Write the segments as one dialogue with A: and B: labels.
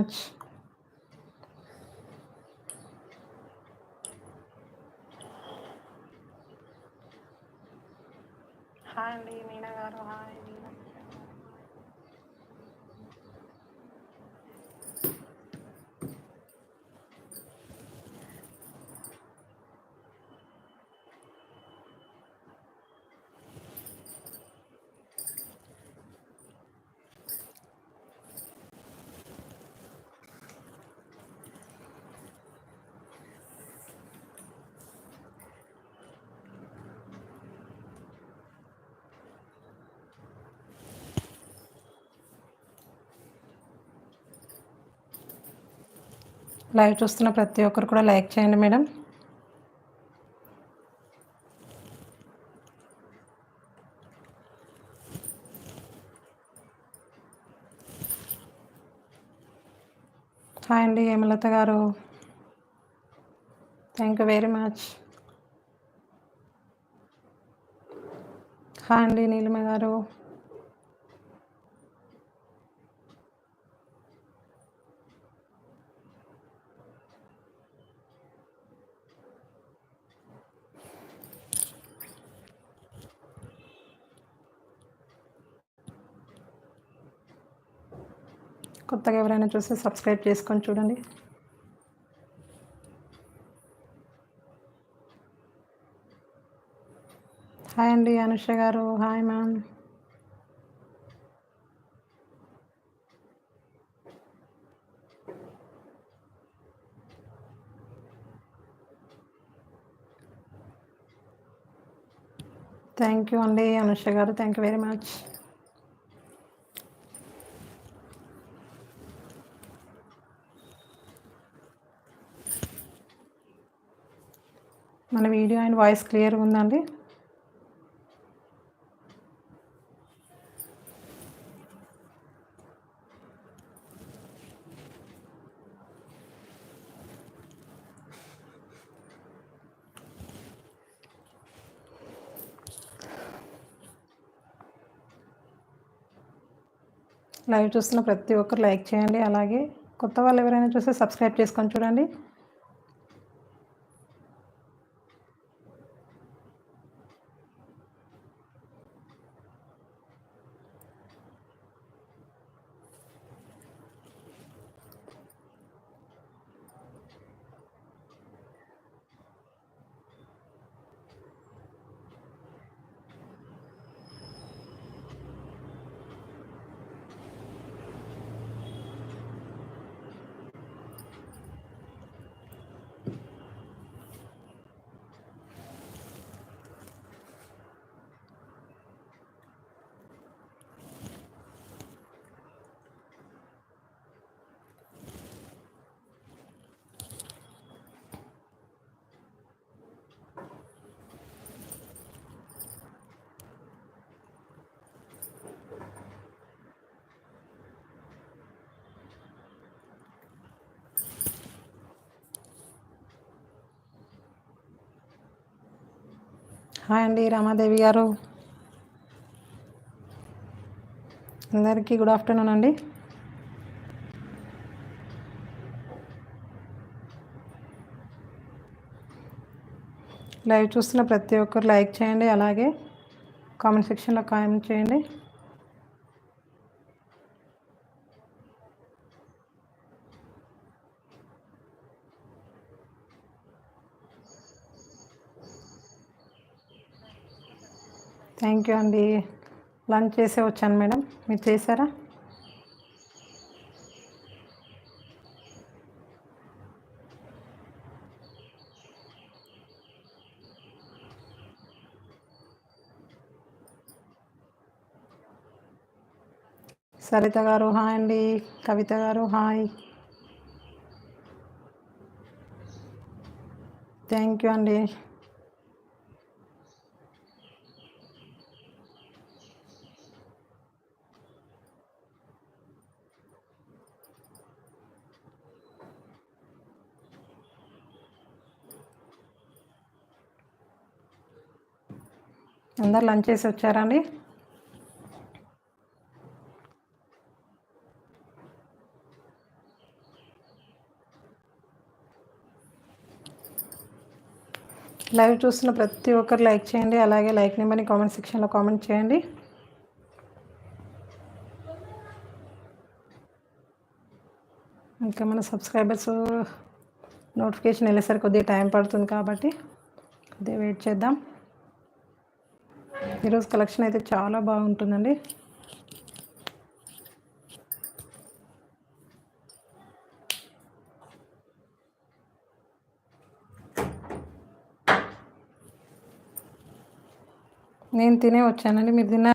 A: Much. Hi అండి మీనా గారు. Hi Meena. Live చూస్తున్న ప్రతి ఒక్కరు కూడా లైక్ చేయండి మేడం. హాయ్ అండి హేమలత గారు. Thank you very much. Hi అండి నీలిమ గారు. కొత్తగా ఎవరైనా చూస్తే సబ్స్క్రైబ్ చేసుకొని చూడండి. హాయ్ అండి అనుష గారు. Hi ma'am. థ్యాంక్ యూ అండి అనుష గారు. Thank you very much. మన వీడియో అండ్ వాయిస్ క్లియర్గా ఉందండి? లైవ్ చూస్తున్న ప్రతి ఒక్కరు లైక్ చేయండి. అలాగే కొత్త వాళ్ళు ఎవరైనా చూస్తే సబ్స్క్రైబ్ చేసుకొని చూడండి. హాయ్ అండి రామాదేవి గారు. అందరికీ గుడ్ ఆఫ్టర్నూన్ అండి. లైవ్ చూస్తున్న ప్రతి ఒక్కరు లైక్ చేయండి. అలాగే కామెంట్ సెక్షన్లో కామెంట్ చేయండి. థ్యాంక్ యూ అండి. లంచ్ చేసే వచ్చాను మేడం, మీరు చేశారా? సరిత గారు హాయ్ అండి. కవిత గారు హాయ్. థ్యాంక్ యూ అండి. అందరు లంచ్ చేసి వచ్చారా అండి? లైవ్ చూస్తున్న ప్రతి ఒక్కరు లైక్ చేయండి. అలాగే లైక్ నెంబర్ని కామెంట్ సెక్షన్లో కామెంట్ చేయండి. ఇంకా మన సబ్స్క్రైబర్స్ నోటిఫికేషన్ వెళ్ళేసరికి కొద్దిగా టైం పడుతుంది కాబట్టి కొద్దిగా వెయిట్ చేద్దాం. ఈరోజు కలెక్షన్ అయితే చాలా బాగుంటుందండి. నేను తినే వచ్చానండి. మీరు తిన్న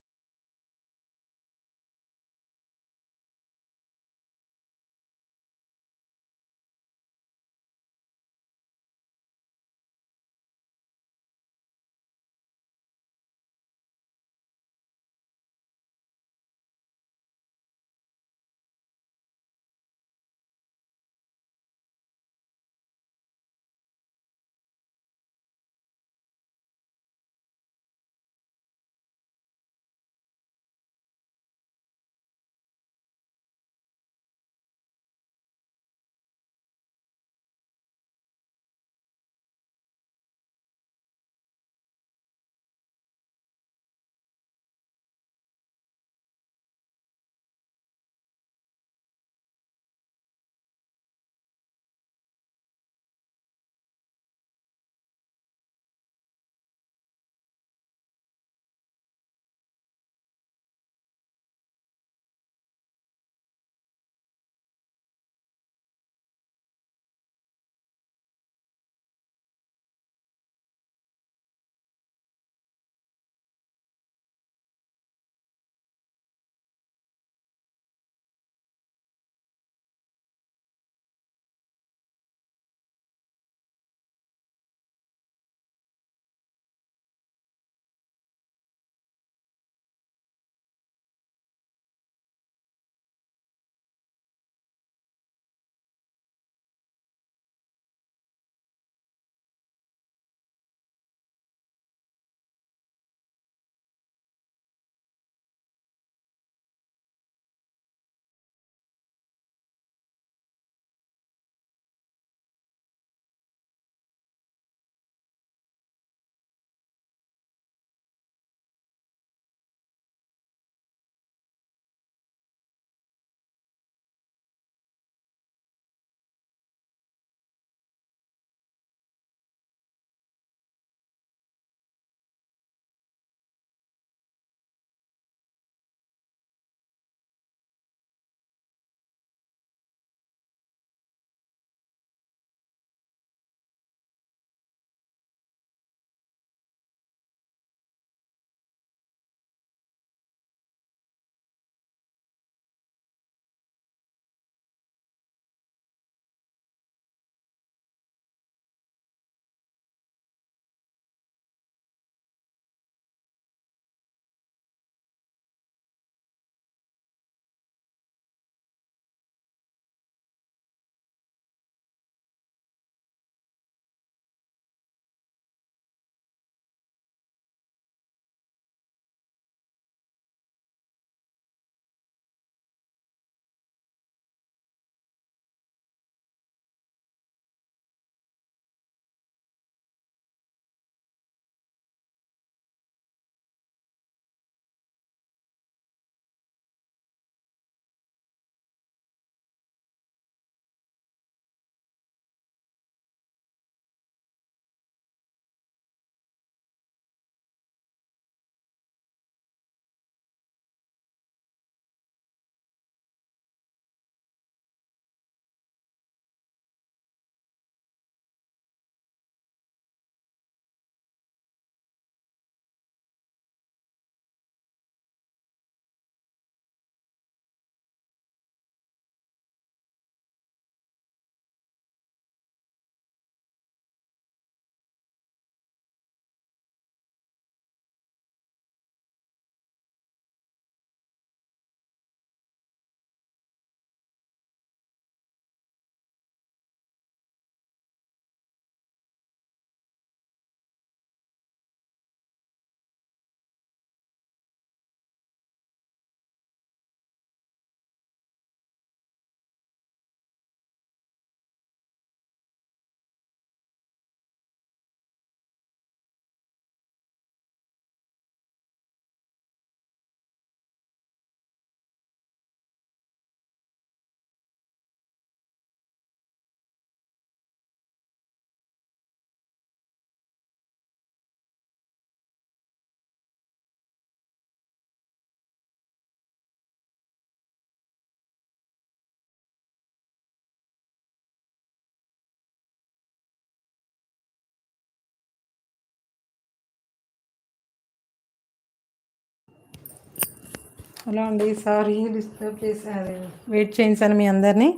A: హలో అండి, సారీ డిస్టర్బ్ చేశాను, వెయిట్ చేయించాను మీ అందరినీ.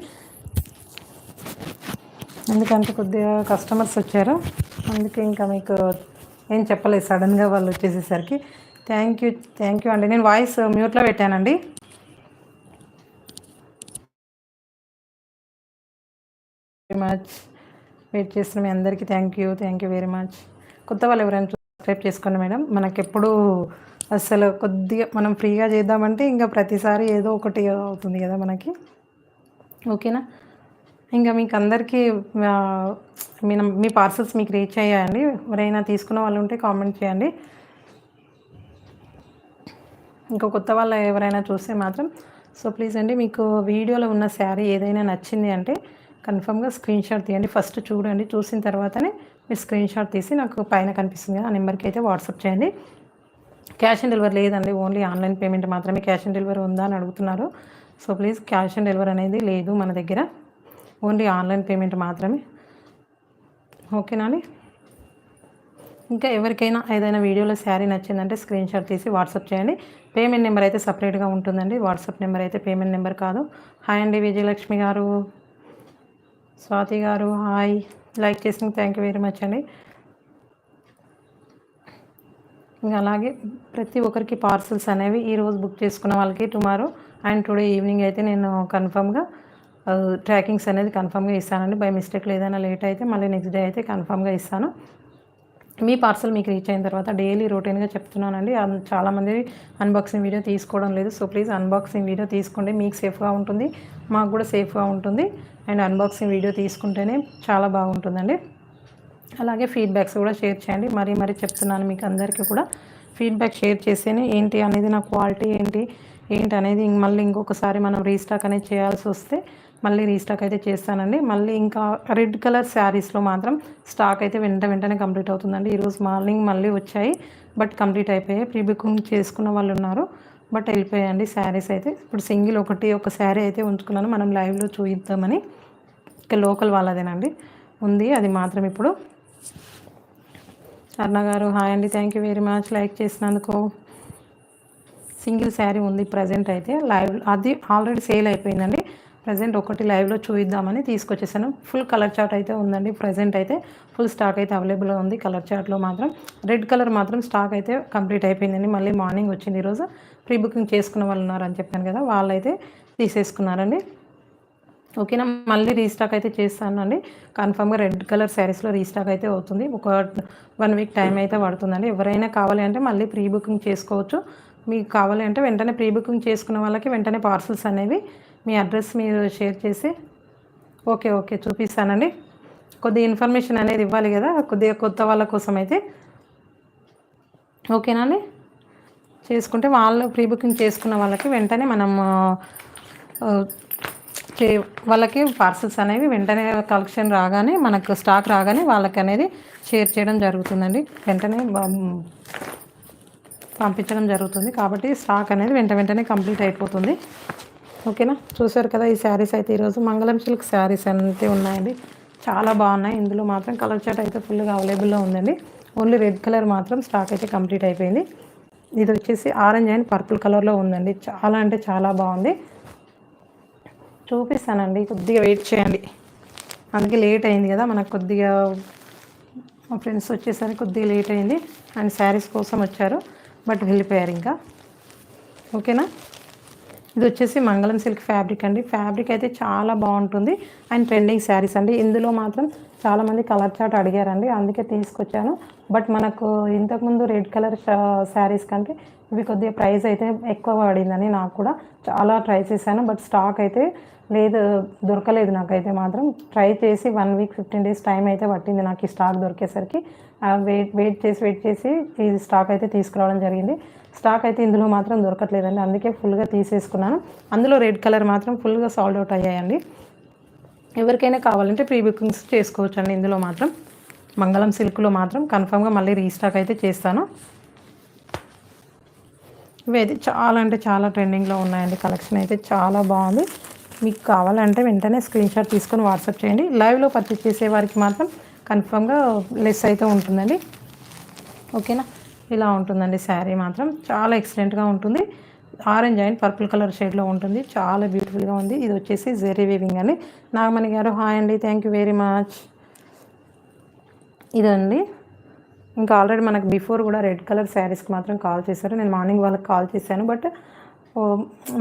A: ఎందుకంటే కొద్దిగా కస్టమర్స్ వచ్చారు, అందుకే ఇంకా మీకు ఏం చెప్పలేదు సడన్గా వాళ్ళు వచ్చేసేసరికి. థ్యాంక్ యూ అండి. నేను వాయిస్ మ్యూట్లో పెట్టానండి. వెరీ మచ్ వెయిట్ చేస్తున్న మీ అందరికీ థ్యాంక్ యూ వెరీ మచ్. కొత్త వాళ్ళు ఎవరైనా సబ్స్క్రైబ్ చేసుకోండి మేడం. మనకెప్పుడు అసలు కొద్దిగా మనం ఫ్రీగా చేద్దామంటే ఇంకా ప్రతిసారి ఏదో ఒకటి అవుతుంది కదా మనకి. ఓకేనా, ఇంకా మీకు అందరికీ మీ పార్సల్స్ మీకు రీచ్ అయ్యాయండి. ఎవరైనా తీసుకున్న వాళ్ళు ఉంటే కామెంట్ చేయండి. ఇంకా కొత్త వాళ్ళు ఎవరైనా చూస్తే మాత్రం సో ప్లీజ్ అండి, మీకు వీడియోలో ఉన్న శారీ ఏదైనా నచ్చింది అంటే కన్ఫర్మ్గా స్క్రీన్ షాట్ తీయండి. ఫస్ట్ చూడండి, చూసిన తర్వాతనే మీరు స్క్రీన్ షాట్ తీసి నాకు పైన కనిపిస్తుంది కదా ఆ నెంబర్కి అయితే వాట్సాప్ చేయండి. క్యాష్ ఆన్ డెలివరీ లేదండి, ఓన్లీ ఆన్లైన్ పేమెంట్ మాత్రమే. క్యాష్ ఆన్ డెలివరీ ఉందా అని అడుగుతున్నారు. So please, cash on delivery అనేది లేదు మన దగ్గర, ఓన్లీ ఆన్లైన్ పేమెంట్ మాత్రమే. ఓకేనా. ఇంకా ఎవరికైనా ఏదైనా వీడియోలో శారీ నచ్చిందంటే స్క్రీన్ షాట్ తీసి వాట్సాప్ చేయండి. పేమెంట్ నెంబర్ అయితే సపరేట్గా ఉంటుందండి, వాట్సాప్ నెంబర్ అయితే పేమెంట్ నెంబర్ కాదు. హాయ్ అండి విజయలక్ష్మి గారు, స్వాతి గారు హాయ్. లైక్ చేసిన థ్యాంక్ యూ వెరీ మచ్ అండి. ఇంకా అలాగే ప్రతి ఒక్కరికి పార్సల్స్ అనేవి ఈరోజు బుక్ చేసుకున్న వాళ్ళకి టుమారో అండ్ టుడే ఈవినింగ్ అయితే నేను కన్ఫర్మ్గా ట్రాకింగ్స్ అనేది కన్ఫర్మ్గా ఇస్తానండి. బై మిస్టేక్ ఏదైనా లేట్ అయితే మళ్ళీ నెక్స్ట్ డే అయితే కన్ఫర్మ్గా ఇస్తాను. మీ పార్సల్ మీకు రీచ్ అయిన తర్వాత డైలీ రొటీన్గా చెప్తున్నానండి. చాలామంది అన్బాక్సింగ్ వీడియో తీసుకోవడం లేదు. సో ప్లీజ్ అన్బాక్సింగ్ వీడియో తీసుకోండి, మీకు సేఫ్గా ఉంటుంది, మాకు కూడా సేఫ్గా ఉంటుంది. అండ్ అన్బాక్సింగ్ వీడియో తీసుకుంటేనే చాలా బాగుంటుందండి. అలాగే ఫీడ్బ్యాక్స్ కూడా షేర్ చేయండి. మరీ చెప్తున్నాను మీకు అందరికీ కూడా ఫీడ్బ్యాక్ షేర్ చేస్తేనే ఏంటి అనేది నా క్వాలిటీ ఏంటి అనేది మళ్ళీ ఇంకొకసారి మనం రీస్టాక్ అనేది చేయాల్సి వస్తే మళ్ళీ రీస్టాక్ అయితే చేస్తానండి. మళ్ళీ ఇంకా రెడ్ కలర్ శారీస్లో మాత్రం స్టాక్ అయితే వెంటనే కంప్లీట్ అవుతుందండి. ఈరోజు మార్నింగ్ మళ్ళీ వచ్చాయి, బట్ కంప్లీట్ అయిపోయాయి. ప్రీ బుకింగ్ చేసుకున్న వాళ్ళు ఉన్నారు, బట్ వెళ్ళిపోయాయండి శారీస్ అయితే. ఇప్పుడు సింగిల్ ఒక శారీ అయితే ఉంచుకున్నాను, మనం లైవ్లో చూద్దామని. ఇక లోకల్ వాళ్ళదేనండి ఉంది, అది మాత్రం ఇప్పుడు. అర్ణ గారు హాయ్ అండి, thank you very much like చేసినందుకు. సింగిల్ శారీ ఉంది ప్రజెంట్ అయితే లైవ్, అది ఆల్రెడీ సేల్ అయిపోయిందండి. ప్రజెంట్ ఒకటి లైవ్లో చూద్దామని తీసుకొచ్చేసాను. ఫుల్ కలర్ చార్ట్ అయితే ఉందండి, ప్రజెంట్ అయితే ఫుల్ స్టాక్ అయితే అవైలబుల్గా ఉంది. కలర్ చార్ట్లో మాత్రం రెడ్ కలర్ మాత్రం స్టాక్ అయితే కంప్లీట్ అయిపోయిందండి. మళ్ళీ మార్నింగ్ వచ్చింది ఈరోజు. ప్రీ బుకింగ్ చేసుకున్న వాళ్ళు ఉన్నారని చెప్పాను కదా, వాళ్ళైతే తీసేసుకున్నారండి. ఓకేనా, మళ్ళీ రీస్టాక్ అయితే చేస్తానండి. కన్ఫర్మ్గా రెడ్ కలర్ శారీస్లో రీస్టాక్ అయితే అవుతుంది. ఒక 1 వీక్ టైం అయితే పడుతుందండి. ఎవరైనా కావాలి అంటే మళ్ళీ ప్రీ బుకింగ్ చేసుకోవచ్చు. మీకు కావాలి అంటే వెంటనే ప్రీ బుకింగ్ చేసుకున్న వాళ్ళకి వెంటనే పార్సల్స్ అనేవి మీ అడ్రస్ మీరు షేర్ చేసి ఓకే చూపిస్తానండి. కొద్దిగా ఇన్ఫర్మేషన్ అనేది ఇవ్వాలి కదా, కొద్దిగా కొత్త వాళ్ళ కోసం అయితే. ఓకేనండి, చేసుకుంటే వాళ్ళు ప్రీ బుకింగ్ చేసుకున్న వాళ్ళకి వెంటనే మనం వాళ్ళకి పార్సల్స్ అనేవి వెంటనే కలెక్షన్ రాగానే, మనకు స్టాక్ రాగానే వాళ్ళకి అనేది షేర్ చేయడం జరుగుతుందండి. వెంటనే పంపించడం జరుగుతుంది, కాబట్టి స్టాక్ అనేది వెంటనే కంప్లీట్ అయిపోతుంది. ఓకేనా, చూసారు కదా ఈ శారీస్ అయితే ఈరోజు మంగళం సిల్క్ శారీస్ అయితే ఉన్నాయండి. చాలా బాగున్నాయి. ఇందులో మాత్రం కలర్ చార్ట్ అయితే ఫుల్గా అవైలబుల్లో ఉందండి. ఓన్లీ రెడ్ కలర్ మాత్రం స్టాక్ అయితే కంప్లీట్ అయిపోయింది. ఇది వచ్చేసి ఆరెంజ్ అండ్ పర్పుల్ కలర్లో ఉందండి. చాలా అంటే చాలా బాగుంది. చూపిస్తానండి, కొద్దిగా వెయిట్ చేయండి. అందుకే లేట్ అయింది కదా మనకు, కొద్దిగా మా ఫ్రెండ్స్ వచ్చేసరికి కొద్దిగా లేట్ అయింది. అండ్ శారీస్ కోసం వచ్చారు, బట్ వెళ్ళిపోయారు ఇంకా. ఓకేనా, ఇది వచ్చేసి మంగళం సిల్క్ ఫ్యాబ్రిక్ అండి. ఫ్యాబ్రిక్ అయితే చాలా బాగుంటుంది అండ్ ట్రెండింగ్ శారీస్ అండి. ఇందులో మాత్రం చాలామంది కలర్ చార్ట్ అడిగారండి, అందుకే తీసుకొచ్చాను. బట్ మనకు ఇంతకుముందు రెడ్ కలర్ శారీస్ కంటే ఇవి కొద్దిగా ప్రైస్ అయితే ఎక్కువ పడిందని నాకు కూడా చాలా ట్రై చేశాను, బట్ స్టాక్ అయితే దొరకలేదు నాకైతే మాత్రం. ట్రై చేసి 1 వీక్ 15 డేస్ టైం అయితే పట్టింది నాకు ఈ స్టాక్ దొరికేసరికి. వెయిట్ చేసి ఈ స్టాక్ అయితే తీసుకురావడం జరిగింది. స్టాక్ అయితే ఇందులో మాత్రం దొరకట్లేదండి, అందుకే ఫుల్గా తీసేసుకున్నాను. అందులో రెడ్ కలర్ మాత్రం ఫుల్గా సాల్డ్ అవుట్ అయ్యాయండి. ఎవరికైనా కావాలంటే ప్రీ బుకింగ్స్ చేసుకోవచ్చు అండి. ఇందులో మాత్రం మంగళం సిల్క్లో మాత్రం కన్ఫర్మ్గా మళ్ళీ రీస్టాక్ అయితే చేస్తాను. ఇవి అయితే చాలా అంటే చాలా ట్రెండింగ్లో ఉన్నాయండి. కలెక్షన్ అయితే చాలా బాగుంది. మీకు కావాలంటే వెంటనే స్క్రీన్ షాట్ తీసుకొని వాట్సాప్ చేయండి. లైవ్లో పర్చేస్ చేసే వారికి మాత్రం కన్ఫర్మ్గా లెస్ అయితే ఉంటుందండి. ఓకేనా, ఇలా ఉంటుందండి శారీ మాత్రం చాలా ఎక్సలెంట్గా ఉంటుంది. ఆరెంజ్ అండ్ పర్పుల్ కలర్ షేడ్లో ఉంటుంది. చాలా బ్యూటిఫుల్గా ఉంది. ఇది వచ్చేసి జెరీ వీవింగ్ అండి. నాగమణి గారు హాయ్ అండి, థ్యాంక్ యూ వెరీ మచ్. ఇదండి. ఇంకా ఆల్రెడీ మనకు బిఫోర్ కూడా రెడ్ కలర్ శారీస్కి మాత్రం కాల్ చేశారు. నేను మార్నింగ్ వాళ్ళకి కాల్ చేశాను, బట్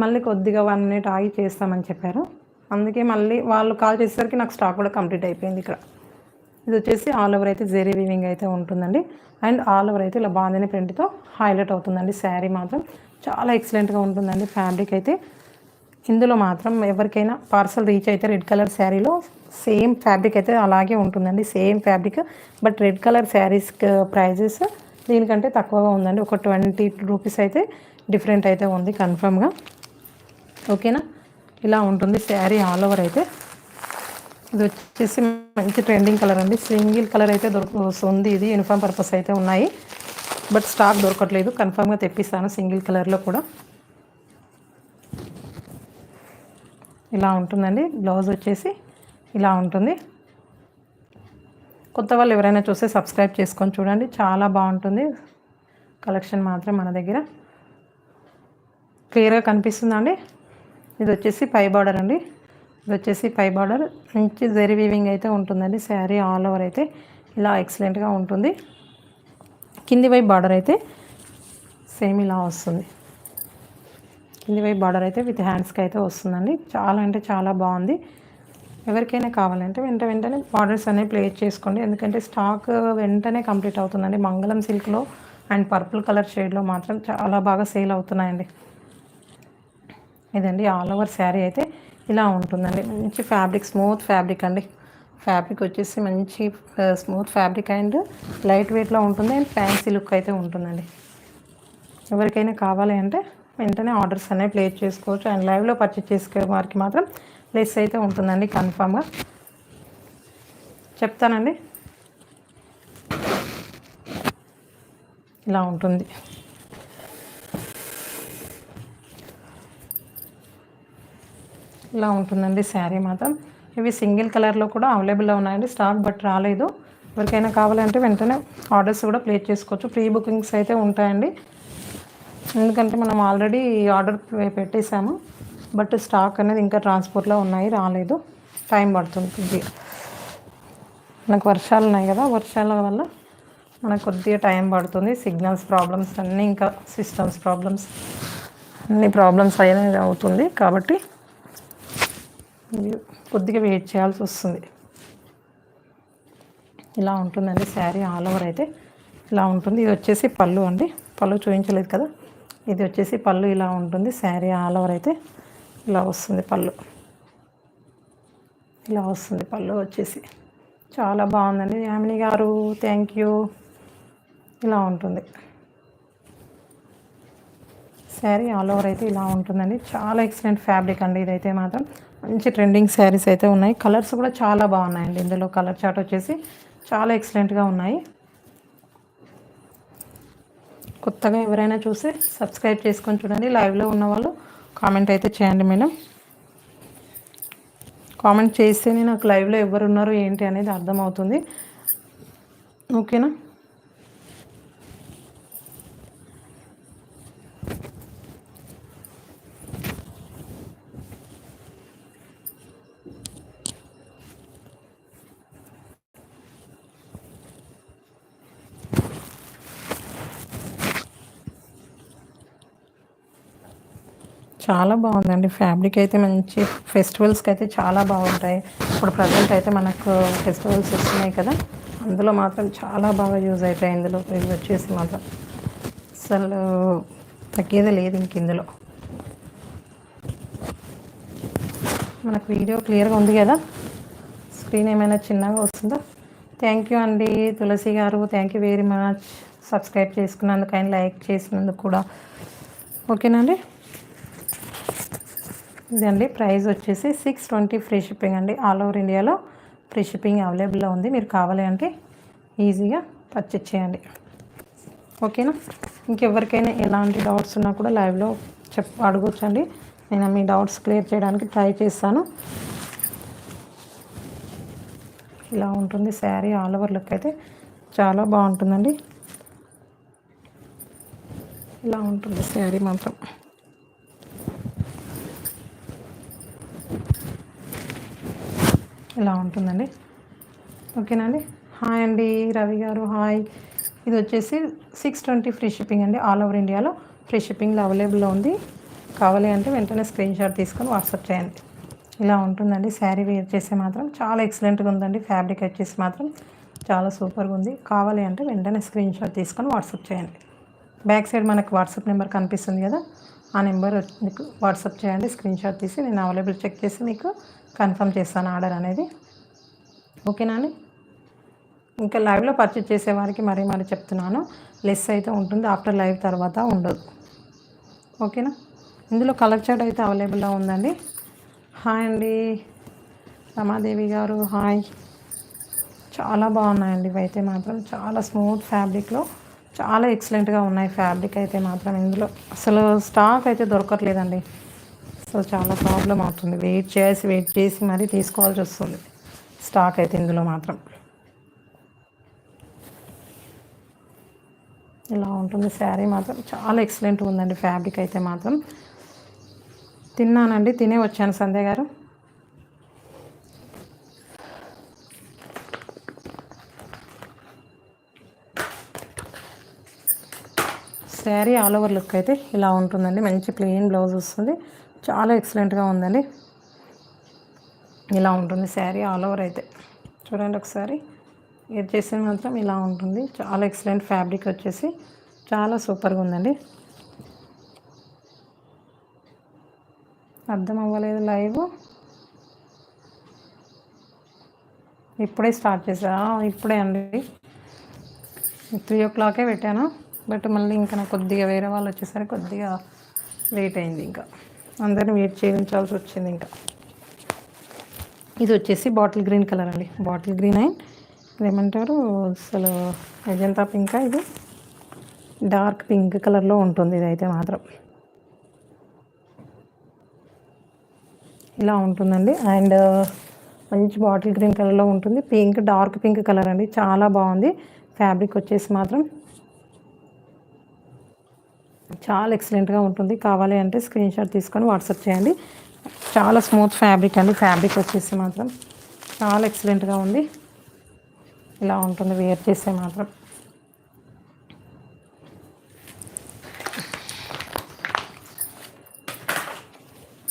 A: మళ్ళీ కొద్దిగా 1 మినిట్ ఆగి చేస్తామని చెప్పారు. అందుకే మళ్ళీ వాళ్ళు కాల్ చేసేసరికి నాకు స్టాక్ కూడా కంప్లీట్ అయిపోయింది. ఇక్కడ ఇది వచ్చేసి ఆల్ ఓవర్ అయితే జెరీ వీవింగ్ అయితే ఉంటుందండి. అండ్ ఆల్ ఓవర్ అయితే ఇలా బాందిని ప్రింట్తో హైలైట్ అవుతుందండి. శారీ మాత్రం చాలా ఎక్సలెంట్గా ఉంటుందండి. ఫ్యాబ్రిక్ అయితే ఇందులో మాత్రం ఎవరికైనా పార్సల్ రీచ్ అయితే రెడ్ కలర్ శారీలో సేమ్ ఫ్యాబ్రిక్ అయితే అలాగే ఉంటుందండి. Same fabric, but red colour saris prices దీనికంటే తక్కువగా ఉందండి. ఒక 20 రూపీస్ అయితే డిఫరెంట్ అయితే ఉంది కన్ఫర్మ్గా. ఓకేనా, ఇలా ఉంటుంది శారీ ఆల్ ఓవర్ అయితే. ఇది వచ్చేసి మంచి ట్రెండింగ్ కలర్ అండి. సింగిల్ కలర్ అయితే ఉంది. ఇది యూనిఫామ్ పర్పస్ అయితే ఉన్నాయి, బట్ స్టాక్ దొరకట్లేదు. కన్ఫర్మ్గా తెప్పిస్తాను సింగిల్ కలర్లో కూడా. ఇలా ఉంటుందండి. బ్లౌజ్ వచ్చేసి ఇలా ఉంటుంది. కొత్త వాళ్ళు ఎవరైనా చూస్తే సబ్స్క్రైబ్ చేసుకొని చూడండి, చాలా బాగుంటుంది కలెక్షన్ మాత్రం మన దగ్గర. క్లియర్గా కనిపిస్తుందండి. ఇది వచ్చేసి పై బార్డర్ అండి. ఇది వచ్చేసి పై బార్డర్ మంచి జెరీ వీవింగ్ అయితే ఉంటుందండి. శారీ ఆల్ ఓవర్ అయితే ఇలా ఎక్సలెంట్గా ఉంటుంది. కింది వైపు బార్డర్ అయితే సేమ్ ఇలా వస్తుంది. కింది వైపు బార్డర్ అయితే విత్ హ్యాండ్స్కి అయితే వస్తుందండి. చాలా అంటే చాలా బాగుంది. ఎవరికైనా కావాలంటే వెంటనే ఆర్డర్స్ అనేవి ప్లేస్ చేసుకోండి, ఎందుకంటే స్టాక్ వెంటనే కంప్లీట్ అవుతుందండి. మంగళం సిల్క్లో అండ్ పర్పుల్ కలర్ షేడ్లో మాత్రం చాలా బాగా సేల్ అవుతున్నాయండి. ఇదండి ఆల్ ఓవర్ శారీ అయితే ఇలా ఉంటుందండి. మంచి ఫ్యాబ్రిక్, స్మూత్ ఫ్యాబ్రిక్ అండి. ఫ్యాబ్రిక్ వచ్చేసి మంచి స్మూత్ ఫ్యాబ్రిక్ అండ్ లైట్ వెయిట్లో ఉంటుంది అండ్ ఫ్యాన్సీ లుక్ అయితే ఉంటుందండి. ఎవరికైనా కావాలి అంటే వెంటనే ఆర్డర్స్ అనేవి ప్లేస్ చేసుకోవచ్చు. అండ్ లైవ్లో పర్చేస్ చేసుకునే వారికి మాత్రం లెస్ అయితే ఉంటుందండి కన్ఫామ్గా చెప్తానండి. ఇలా ఉంటుంది. ఇలా ఉంటుందండి శారీ మాత్రం. ఇవి సింగిల్ కలర్లో కూడా అవైలబుల్లో ఉన్నాయండి స్టాక్, బట్ రాలేదు. ఎవరికైనా కావాలంటే వెంటనే ఆర్డర్స్ కూడా ప్లేస్ చేసుకోవచ్చు. ప్రీ బుకింగ్స్ అయితే ఉంటాయండి, ఎందుకంటే మనం ఆల్రెడీ ఆర్డర్ పెట్టేసాము, బట్ స్టాక్ అనేది ఇంకా ట్రాన్స్పోర్ట్లో ఉన్నాయి, రాలేదు. టైం పడుతుంది. మనకు వర్షాలు ఉన్నాయి కదా, వర్షాల వల్ల మనకు కొద్దిగా టైం పడుతుంది. సిగ్నల్స్ ప్రాబ్లమ్స్ అన్నీ, ఇంకా సిస్టమ్స్ ప్రాబ్లమ్స్, అన్ని ప్రాబ్లమ్స్ అనేది అవుతుంది. కాబట్టి కొద్దిగా వెయిట్ చేయాల్సి వస్తుంది. ఇలా ఉంటుందండి శారీ ఆల్ ఓవర్ అయితే ఇలా ఉంటుంది. ఇది వచ్చేసి పళ్ళు అండి. పళ్ళు చూపించలేదు కదా, ఇది వచ్చేసి పళ్ళు ఇలా ఉంటుంది. శారీ ఆల్ ఓవర్ అయితే ఇలా వస్తుంది. పళ్ళు ఇలా వస్తుంది. పళ్ళు వచ్చేసి చాలా బాగుందండి. యామిని గారు థ్యాంక్ యూ. ఇలా ఉంటుంది శారీ ఆల్ ఓవర్ అయితే ఇలా ఉంటుందండి. చాలా ఎక్సలెంట్ ఫ్యాబ్రిక్ అండి. ఇదైతే మాత్రం మంచి ట్రెండింగ్ శారీస్ అయితే ఉన్నాయి. కలర్స్ కూడా చాలా బాగున్నాయండి. ఇందులో కలర్ చార్ట్ వచ్చేసి చాలా ఎక్సలెంట్గా ఉన్నాయి. కొత్తగా ఎవరైనా చూస్తే సబ్స్క్రైబ్ చేసుకొని చూడండి. లైవ్లో ఉన్న వాళ్ళు కామెంట్ అయితే చేయండి మేడం. కామెంట్ చేస్తేనే నాకు లైవ్లో ఎవరు ఉన్నారు ఏంటి అనేది అర్థమవుతుంది. ఓకేనా, చాలా బాగుందండి ఫ్యాబ్రిక్ అయితే. మంచి ఫెస్టివల్స్కి అయితే చాలా బాగుంటాయి. ఇప్పుడు ప్రజెంట్ అయితే మనకు ఫెస్టివల్స్ వస్తున్నాయి కదా, అందులో మాత్రం చాలా బాగా యూజ్ అవుతాయి. ఇందులో ఇది వచ్చేసి మాత్రం అసలు తగ్గేదే లేదు ఇంక ఇందులో. మనకు వీడియో క్లియర్గా ఉంది కదా, స్క్రీన్ ఏమైనా చిన్నగా వస్తుందా? థ్యాంక్ యూ అండి తులసి గారు, thank you very much. Subscribe చేసుకున్నందుకు అండ్ లైక్ చేసినందుకు కూడా. ఓకేనండి, ఇదండి ప్రైస్ వచ్చేసి 620 ఫ్రీ షిప్పింగ్ అండి. ఆల్ ఓవర్ ఇండియాలో ఫ్రీ షిప్పింగ్ అవైలబుల్లో ఉంది. మీరు కావాలి అంటే ఈజీగా పర్చేజ్ చేయండి. ఓకేనా, ఇంకెవరికైనా ఎలాంటి డౌట్స్ ఉన్నా కూడా లైవ్లో అడగొచ్చండి. నేను మీ డౌట్స్ క్లియర్ చేయడానికి ట్రై చేస్తాను. ఇలా ఉంటుంది శారీ ఆల్ ఓవర్ లుక్ అయితే చాలా బాగుంటుందండి. ఇలా ఉంటుంది శారీ మాత్రం. ఇలా ఉంటుందండి. ఓకేనండి. హాయ్ అండి రవి గారు, హాయ్. ఇది వచ్చేసి 620 ఫ్రీ షిప్పింగ్ అండి. ఆల్ ఓవర్ ఇండియాలో ఫ్రీ షిప్పింగ్లో అవైలబుల్లో ఉంది. కావాలి అంటే వెంటనే స్క్రీన్ షాట్ తీసుకొని వాట్సాప్ చేయండి. ఇలా ఉంటుందండి. శారీ వేర్ చేస్తే మాత్రం చాలా ఎక్సలెంట్గా ఉందండి. ఫ్యాబ్రిక్ వచ్చేసి మాత్రం చాలా సూపర్గా ఉంది. కావాలి అంటే వెంటనే స్క్రీన్ షాట్ తీసుకొని వాట్సాప్ చేయండి. బ్యాక్ సైడ్ మనకు వాట్సాప్ నెంబర్ కనిపిస్తుంది కదా, ఆ నెంబర్ మీకు వాట్సాప్ చేయండి. స్క్రీన్ షాట్ తీసి నేను అవైలబుల్ చెక్ చేసి మీకు కన్ఫర్మ్ చేస్తాను ఆర్డర్ అనేది. ఓకేనా అండి. ఇంకా లైవ్లో పర్చేజ్ చేసేవారికి మరీ చెప్తున్నాను, లెస్ అయితే ఉంటుంది, ఆఫ్టర్ లైవ్ తర్వాత ఉండదు. ఓకేనా. ఇందులో కలర్ చార్ట్ అయితే అవైలబుల్గా ఉందండి. హాయ్ అండి రమాదేవి గారు, హాయ్. చాలా బాగున్నాయండి ఇవైతే మాత్రం. చాలా స్మూత్ ఫ్యాబ్రిక్లో చాలా ఎక్సలెంట్గా ఉన్నాయి. ఫ్యాబ్రిక్ అయితే మాత్రం ఇందులో అసలు స్టాక్ అయితే దొరకట్లేదండి. అసలు చాలా ప్రాబ్లం అవుతుంది. వెయిట్ చేసి మరీ తీసుకోవాల్సి వస్తుంది స్టాక్ అయితే ఇందులో మాత్రం. ఇలా ఉంటుంది శారీ మాత్రం. చాలా ఎక్సలెంట్గా ఉందండి ఫ్యాబ్రిక్ అయితే మాత్రం. తిన్నానండి, తినే వచ్చాను సంధ్య గారు. శారీ ఆల్ ఓవర్ లుక్ అయితే ఇలా ఉంటుందండి. మంచి ప్లెయిన్ బ్లౌజ్ వస్తుంది. చాలా ఎక్సలెంట్గా ఉందండి. ఇలా ఉంటుంది శారీ ఆల్ ఓవర్ అయితే. చూడండి ఒకసారి. ఇది చేస్తే మాత్రం ఇలా ఉంటుంది. చాలా ఎక్సలెంట్ ఫ్యాబ్రిక్ వచ్చేసి చాలా సూపర్గా ఉందండి. అర్థం అవ్వలేదు లైవ్. ఇప్పుడే స్టార్ట్ చేసా. ఇప్పుడే అండి 3 o'clock పెట్టాను. బట్ మళ్ళీ ఇంకా నాకు కొద్దిగా వేరే వాళ్ళు వచ్చేసరికి కొద్దిగా లేట్ అయింది. ఇంకా అందరిని వెయిట్ చేయించాల్సి వచ్చింది. ఇంకా ఇది వచ్చేసి బాటిల్ గ్రీన్ కలర్ అండి. బాటిల్ గ్రీన్ అండ్ ఏమంటారు అసలు అజంతా పింకా, ఇది డార్క్ పింక్ కలర్లో ఉంటుంది. ఇదైతే మాత్రం ఇలా ఉంటుందండి. అండ్ మంచి బాటిల్ గ్రీన్ కలర్లో ఉంటుంది. పింక్, డార్క్ పింక్ కలర్ అండి. చాలా బాగుంది ఫ్యాబ్రిక్ వచ్చేసి మాత్రం. చాలా ఎక్సలెంట్గా ఉంటుంది. కావాలి అంటే స్క్రీన్ షాట్ తీసుకొని వాట్సాప్ చేయండి. చాలా స్మూత్ ఫ్యాబ్రిక్ అండి. ఫ్యాబ్రిక్ వచ్చేసి మాత్రం చాలా ఎక్సలెంట్గా ఉంది. ఇలా ఉంటుంది వేర్ చేస్తే మాత్రం.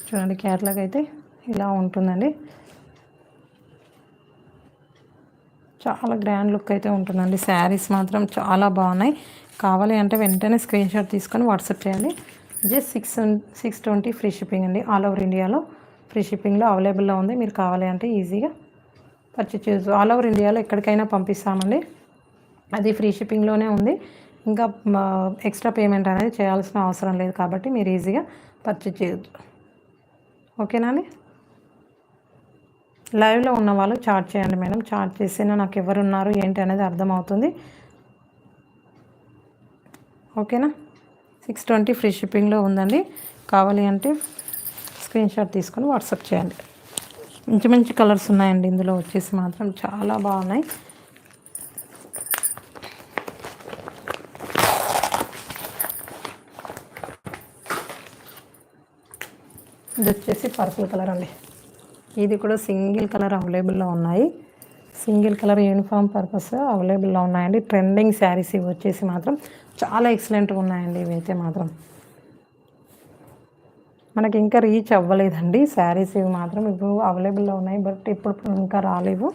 A: చూడండి క్యాట్లాగ్ అయితే ఇలా ఉంటుందండి. చాలా గ్రాండ్ లుక్ అయితే ఉంటుందండి. శారీస్ మాత్రం చాలా బాగున్నాయి. కావాలి అంటే వెంటనే స్క్రీన్ షాట్ తీసుకొని వాట్సాప్ చేయండి. జస్ట్ 620 ఫ్రీ షిప్పింగ్ అండి. ఆల్ ఓవర్ ఇండియాలో ఫ్రీ షిప్పింగ్లో అవైలబుల్లో ఉంది. మీరు కావాలి అంటే ఈజీగా పర్చేజ్ చేయొచ్చు. ఆల్ ఓవర్ ఇండియాలో ఎక్కడికైనా పంపిస్తామండి. అది ఫ్రీ షిప్పింగ్లోనే ఉంది. ఇంకా ఎక్స్ట్రా పేమెంట్ అనేది చేయాల్సిన అవసరం లేదు కాబట్టి మీరు ఈజీగా పర్చేజ్ చేయొచ్చు. ఓకేనా అండి. లైవ్లో ఉన్న వాళ్ళు చాట్ చేయండి మేడం. చాట్ చేసినా నాకు ఎవరున్నారు ఏంటి అనేది అర్థమవుతుంది. ఓకేనా. 620 ఫ్రీ షిప్పింగ్లో ఉందండి. కావాలి అంటే స్క్రీన్ షాట్ తీసుకొని వాట్సాప్ చేయండి. మంచి మంచి కలర్స్ ఉన్నాయండి ఇందులో వచ్చేసి మాత్రం చాలా బాగున్నాయి. ఇది వచ్చేసి పర్పుల్ కలర్ అండి. ఇది కూడా సింగిల్ కలర్ అవైలబుల్లో ఉన్నాయి. సింగిల్ కలర్ యూనిఫామ్ పర్పస్ అవైలబుల్లో ఉన్నాయండి. ట్రెండింగ్ శారీస్ ఇవి వచ్చేసి మాత్రం చాలా ఎక్సలెంట్గా ఉన్నాయండి. ఇవైతే మాత్రం మనకి ఇంకా రీచ్ అవ్వలేదండి శారీస్. ఇవి మాత్రం ఇప్పుడు అవైలబుల్లో ఉన్నాయి, బట్ ఇప్పుడు ఇంకా రాలేవు.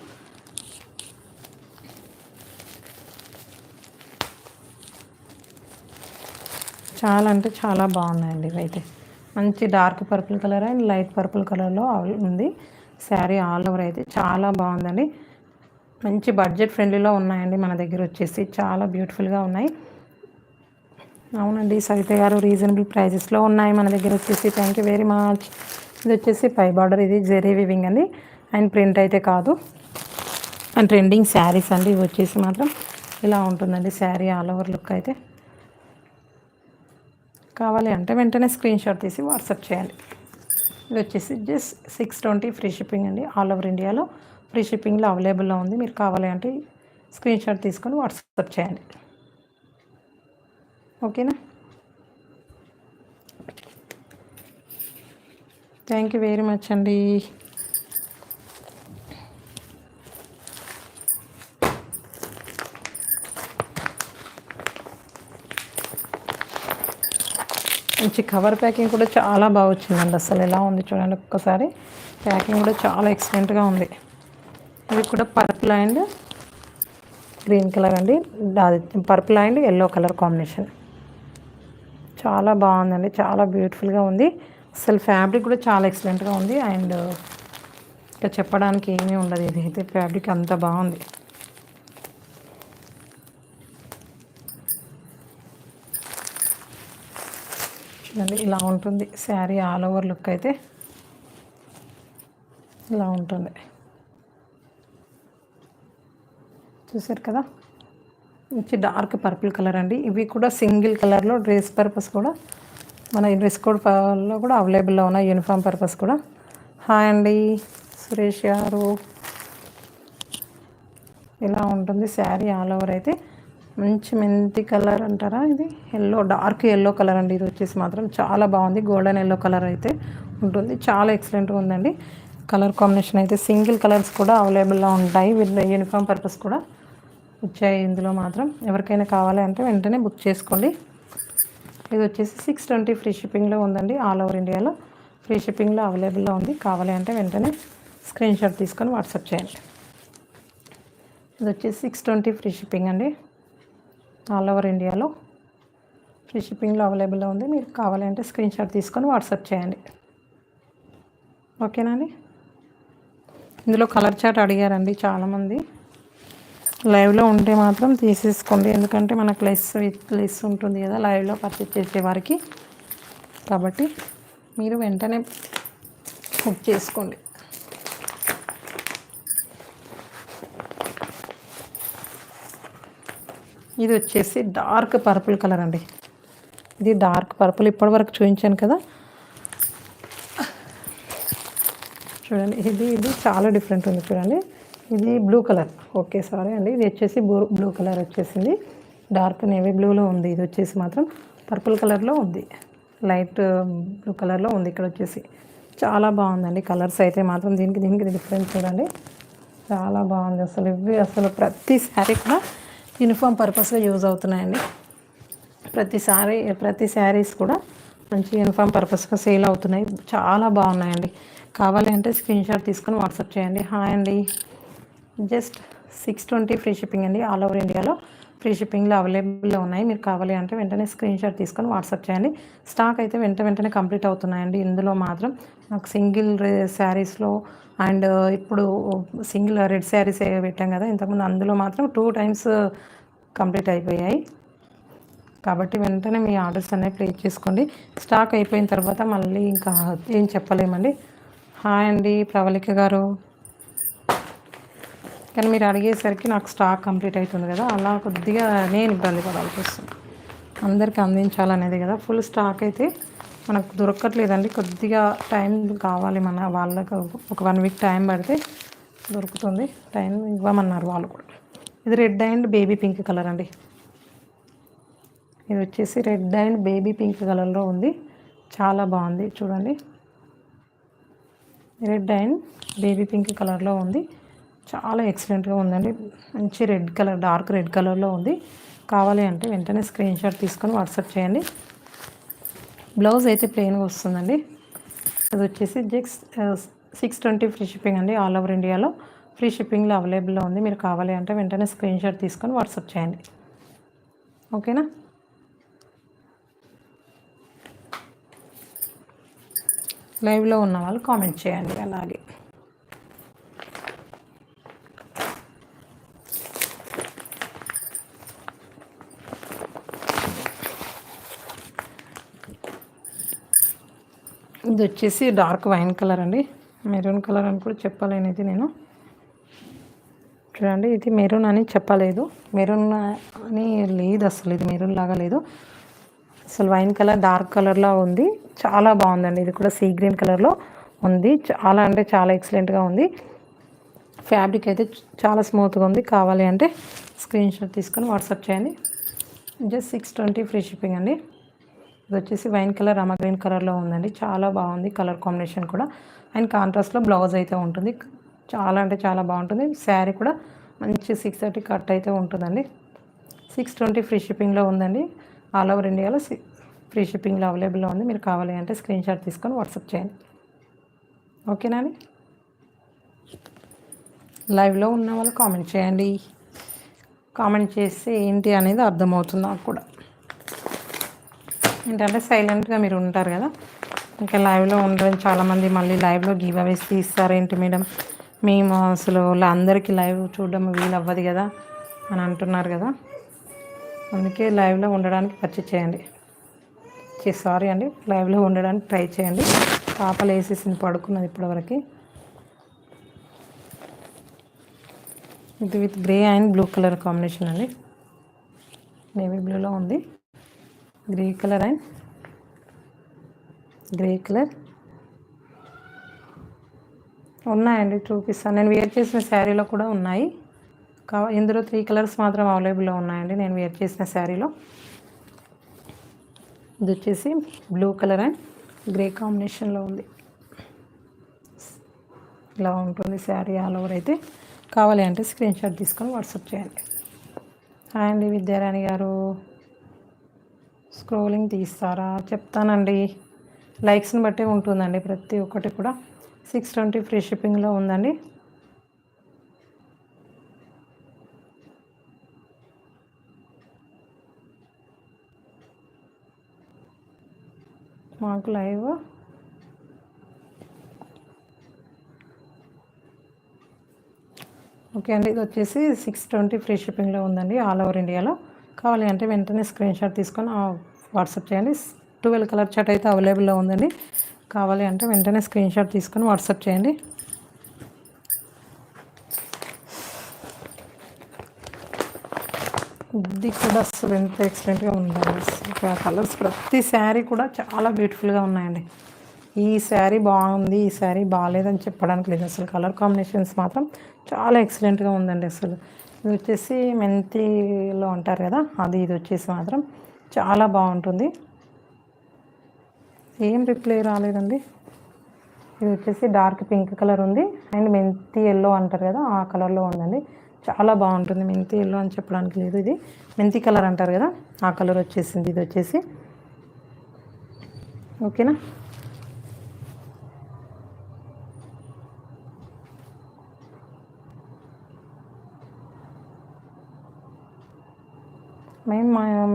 A: చాలా అంటే చాలా బాగున్నాయండి ఇవైతే. మంచి dark purple colour and light purple కలర్లో ఉంది శారీ. ఆల్ ఓవర్ అయితే చాలా బాగుందండి. మంచి బడ్జెట్ ఫ్రెండ్లీలో ఉన్నాయండి మన దగ్గర వచ్చేసి. చాలా బ్యూటిఫుల్గా ఉన్నాయి. అవునండి సవిత గారు, రీజనబుల్ ప్రైజెస్లో ఉన్నాయి మన దగ్గర వచ్చేసి. Thank you very much. ఇది వచ్చేసి పై బార్డర్, ఇది జెరీ వివింగ్ అండి. అండ్ ప్రింట్ అయితే కాదు. అండ్ ట్రెండింగ్ శారీస్ అండి ఇవి వచ్చేసి మాత్రం. ఇలా ఉంటుందండి శారీ ఆల్ ఓవర్ లుక్ అయితే. కావాలి అంటే వెంటనే స్క్రీన్ షాట్ తీసి వాట్సాప్ చేయండి. ఇది వచ్చేసి జస్ట్ 620 ఫ్రీ షిప్పింగ్ అండి. ఆల్ ఓవర్ ఇండియాలో ఫ్రీ షిప్పింగ్లో అవైలబుల్లో ఉంది. మీరు కావాలి అంటే స్క్రీన్ షాట్ తీసుకొని వాట్సాప్ చేయండి. ఓకేనా. థ్యాంక్ యూ వెరీ మచ్ అండి. మంచి కవర్ ప్యాకింగ్ కూడా చాలా బాగా వచ్చిందండి. అసలు ఎలా ఉంది చూడండి ఒక్కసారి. ప్యాకింగ్ కూడా చాలా ఎక్సలెంట్గా ఉంది. ఇది కూడా పర్పుల్ అండ్ గ్రీన్ కలర్ అండి. అది purple and yellow colour combination. చాలా బాగుందండి, చాలా బ్యూటిఫుల్గా ఉంది. అసలు ఫ్యాబ్రిక్ కూడా చాలా ఎక్సలెంట్గా ఉంది. అండ్ ఇంకా చెప్పడానికి ఏమీ ఉండదు, ఇది అయితే ఫ్యాబ్రిక్ అంత బాగుంది. చూడండి ఇలా ఉంటుంది శారీ. ఆల్ ఓవర్ లుక్ అయితే ఇలా ఉంటుంది, చూసారు కదా. మంచి డార్క్ పర్పుల్ కలర్ అండి. ఇవి కూడా సింగిల్ కలర్లో డ్రెస్ పర్పస్ కూడా మన డ్రెస్ కోడ్లో కూడా అవైలబుల్లో ఉన్న యూనిఫామ్ పర్పస్ కూడా. హాయ్ అండి సురేష్ గారు. ఇలా ఉంటుంది శారీ ఆల్ ఓవర్ అయితే. మంచి మెంతి కలర్ అంటారా, ఇది ఎల్లో, డార్క్ ఎల్లో కలర్ అండి. ఇది వచ్చేసి మాత్రం చాలా బాగుంది. గోల్డెన్ ఎల్లో కలర్ అయితే ఉంటుంది, చాలా ఎక్సలెంట్గా ఉందండి. కలర్ కాంబినేషన్ అయితే సింగిల్ కలర్స్ కూడా అవైలబుల్లో ఉంటాయి. యూనిఫామ్ పర్పస్ కూడా వచ్చాయి ఇందులో మాత్రం. ఎవరికైనా కావాలి అంటే వెంటనే బుక్ చేసుకోండి. ఇది వచ్చేసి 620 ఫ్రీ షిప్పింగ్లో ఉందండి. ఆల్ ఓవర్ ఇండియాలో ఫ్రీ షిప్పింగ్లో అవైలబుల్లో ఉంది. కావాలి అంటే వెంటనే స్క్రీన్ షాట్ తీసుకొని వాట్సాప్ చేయండి. ఇది వచ్చేసి 620 ఫ్రీ షిప్పింగ్ అండి. ఆల్ ఓవర్ ఇండియాలో ఫ్రీ షిప్పింగ్లో అవైలబుల్లో ఉంది. మీరు కావాలి అంటే స్క్రీన్ షాట్ తీసుకొని వాట్సాప్ చేయండి. ఓకేనా అండి. ఇందులో కలర్ చార్ట్ అడిగారండి చాలామంది. లైవ్లో ఉంటే మాత్రం తీసేసుకోండి, ఎందుకంటే మనకు లెస్ ఉంటుంది కదా లైవ్లో పర్చేజ్ చేసే వారికి. కాబట్టి మీరు వెంటనే బుక్ చేసుకోండి. ఇది వచ్చేసి డార్క్ పర్పుల్ కలర్ అండి. ఇది డార్క్ పర్పుల్ ఇప్పటివరకు చూపించాను కదా, చూడండి. ఇది చాలా డిఫరెంట్ ఉంది చూడండి. ఇది బ్లూ కలర్, ఓకే సారీ అండి. ఇది వచ్చేసి బ్లూ కలర్ వచ్చేసింది. డార్క్ నేవీ బ్లూలో ఉంది. ఇది వచ్చేసి మాత్రం పర్పుల్ కలర్లో ఉంది, లైట్ బ్లూ కలర్లో ఉంది. ఇక్కడ వచ్చేసి చాలా బాగుందండి. కలర్స్ అయితే మాత్రం దీనికి డిఫరెన్స్ చూడండి, చాలా బాగుంది. అసలు ఇవి అసలు ప్రతి శారీ కూడా యూనిఫామ్ పర్పస్గా యూజ్ అవుతున్నాయండి. ప్రతి శారీస్ కూడా మంచి యూనిఫామ్ పర్పస్గా సేల్ అవుతున్నాయి. చాలా బాగున్నాయండి. కావాలి అంటే స్క్రీన్ షాట్ తీసుకొని వాట్సాప్ చేయండి. హాయ్ అండి. జస్ట్ 620 ఫ్రీ షిప్పింగ్ అండి. ఆల్ ఓవర్ ఇండియాలో ఫ్రీ షిప్పింగ్లో అవైలబుల్లో ఉన్నాయి. మీరు కావాలి అంటే వెంటనే స్క్రీన్ షాట్ తీసుకొని వాట్సాప్ చేయండి. స్టాక్ అయితే వెంటనే కంప్లీట్ అవుతున్నాయండి. ఇందులో మాత్రం నాకు సింగిల్ శారీస్లో అండ్ ఇప్పుడు సింగిల్ రెడ్ శారీస్ పెట్టాం కదా ఇంతకుముందు, అందులో మాత్రం 2 టైమ్స్ కంప్లీట్ అయిపోయాయి. కాబట్టి వెంటనే మీ ఆర్డర్స్ అనేవి ప్లేస్ చేసుకోండి. స్టాక్ అయిపోయిన తర్వాత మళ్ళీ ఇంకా ఏం చెప్పలేమండి. హాయ్ అండి ప్రవళిక గారు. కానీ మీరు అడిగేసరికి నాకు స్టాక్ కంప్లీట్ అవుతుంది కదా, అలా కొద్దిగా నేను ఇబ్బంది పడాల్సి వస్తుంది. అందరికీ అందించాలనేది కదా. ఫుల్ స్టాక్ అయితే మనకు దొరకట్లేదండి. కొద్దిగా టైం కావాలి, మన వాళ్ళకు ఒక 1 వీక్ టైం పడితే దొరుకుతుంది. టైం ఇవ్వమన్నారు వాళ్ళు కూడా. ఇది red and baby pink colour అండి. ఇది వచ్చేసి రెడ్ అండ్ బేబీ పింక్ కలర్లో ఉంది. చాలా బాగుంది చూడండి. రెడ్ అండ్ బేబీ పింక్ కలర్లో ఉంది. చాలా ఎక్సలెంట్గా ఉందండి. మంచి రెడ్ కలర్, డార్క్ రెడ్ కలర్లో ఉంది. కావాలి అంటే వెంటనే స్క్రీన్ షాట్ తీసుకొని వాట్సాప్ చేయండి. బ్లౌజ్ అయితే ప్లెయిన్గా వస్తుందండి. అది వచ్చేసి జస్ట్ 620 ఫ్రీ షిప్పింగ్ అండి. ఆల్ ఓవర్ ఇండియాలో ఫ్రీ షిప్పింగ్లో అవైలబుల్లో ఉంది. మీరు కావాలి అంటే వెంటనే స్క్రీన్ షాట్ తీసుకొని వాట్సాప్ చేయండి. ఓకేనా. లైవ్లో ఉన్న వాళ్ళు కామెంట్ చేయండి. అలాగే ఇది వచ్చేసి డార్క్ వైన్ కలర్ అండి. మెరూన్ కలర్ అని కూడా చెప్పలేను ఇది నేను. చూడండి ఇది మెరూన్ అని చెప్పలేదు, మెరూన్ అని లేదు అసలు. ఇది మెరూన్ లాగా లేదు అసలు. వైన్ కలర్ డార్క్ కలర్లో ఉంది. చాలా బాగుందండి. ఇది కూడా సీ గ్రీన్ కలర్లో ఉంది. చాలా అంటే చాలా ఎక్సలెంట్గా ఉంది. ఫ్యాబ్రిక్ అయితే చాలా స్మూత్గా ఉంది. కావాలి అంటే స్క్రీన్ షాట్ తీసుకొని వాట్సాప్ చేయండి. జస్ట్ 620 ఫ్రీ షిప్పింగ్ అండి. ఇది వచ్చేసి వైన్ కలర్ రామా గ్రీన్ కలర్లో ఉందండి. చాలా బాగుంది కలర్ కాంబినేషన్ కూడా. అండ్ కాంట్రాస్ట్లో బ్లౌజ్ అయితే ఉంటుంది. చాలా అంటే చాలా బాగుంటుంది. శారీ కూడా మంచి 630 కట్ అయితే ఉంటుందండి. 620 ఫ్రీ షిప్పింగ్లో ఉందండి. ఆల్ ఓవర్ ఇండియాలో ఫ్రీ షిప్పింగ్లో అవైలబుల్లో ఉంది. మీరు కావాలి అంటే స్క్రీన్ షాట్ తీసుకొని వాట్సాప్ చేయండి. ఓకేనా అండి? లైవ్లో ఉన్న వాళ్ళు కామెంట్ చేయండి. కామెంట్ చేస్తే ఏంటి అనేది అర్థమవుతుంది నాకు కూడా. ఏంటంటే సైలెంట్గా మీరు ఉంటారు కదా, ఇంకా లైవ్లో ఉండడం చాలామంది మళ్ళీ లైవ్లో గివ్ అవేస్ తీస్తారేంటి మేడం, మేము అసలు అందరికీ లైవ్ చూడడం వీలు అవ్వదు కదా అని అంటున్నారు కదా. అందుకే లైవ్లో ఉండడానికి పర్చేజ్ చేయండి. సారీ అండి, లైవ్లో ఉండడానికి ట్రై చేయండి. పాపలు వేసేసింది, పడుకున్నది ఇప్పటివరకు. ఇది with grey and blue colour combination అండి. నేవీ బ్లూలో ఉంది, grey colour and grey colour ఉన్నాయండి. చూపిస్తాను. నేను వేర్ చేసిన శారీలో కూడా ఉన్నాయి. ఇందులో 3 కలర్స్ మాత్రం అవైలబుల్లో ఉన్నాయండి నేను వేర్ చేసిన శారీలో. ఇది వచ్చేసి బ్లూ కలర్ అండ్ గ్రే కాంబినేషన్లో ఉంది. ఇలా ఉంటుంది శారీ ఆల్ ఓవర్. అయితే కావాలి అంటే స్క్రీన్ షాట్ తీసుకొని వాట్సాప్ చేయండి. హాయ్ అండి విద్యారాణి గారు, స్క్రోలింగ్ తీస్తారా? చెప్తానండి, లైక్స్ని బట్టే ఉంటుందండి ప్రతి ఒక్కటి కూడా. 620 ఫ్రీ షిప్పింగ్లో ఉందండి. మాకు లైవ్ ఓకే అండి. ఇది వచ్చేసి 620 ఫ్రీ షిప్పింగ్లో ఉందండి ఆల్ ఓవర్ ఇండియాలో. కావాలి అంటే వెంటనే స్క్రీన్ షాట్ తీసుకొని వాట్సాప్ చేయండి. 12 కలర్ చార్ట్ అయితే అవైలబుల్లో ఉందండి. కావాలి అంటే వెంటనే స్క్రీన్ షాట్ తీసుకొని వాట్సాప్ చేయండి. ఇది కూడా అసలు ఎంత ఎక్సలెంట్గా ఉందండి. కలర్స్ ప్రతి శారీ కూడా చాలా బ్యూటిఫుల్గా ఉన్నాయండి. ఈ శారీ బాగుంది, ఈ శారీ బాగాలేదని చెప్పడానికి లేదు. అసలు కలర్ కాంబినేషన్స్ మాత్రం చాలా ఎక్సలెంట్గా ఉందండి. అసలు ఇది వచ్చేసి మెంతిలో అంటారు కదా, ఇది వచ్చేసి మాత్రం చాలా బాగుంటుంది. ఏం రిప్లై రాలేదండి. ఇది వచ్చేసి డార్క్ పింక్ కలర్ ఉంది అండ్ మెంతి ఎల్లో అంటారు కదా, ఆ కలర్లో ఉందండి. చాలా బాగుంటుంది. మెంతి ఎల్లో అని చెప్పడానికి లేదు, ఇది మెంతి కలర్ అంటారు కదా, ఆ కలర్ వచ్చేసింది. ఇది వచ్చేసి ఓకేనా.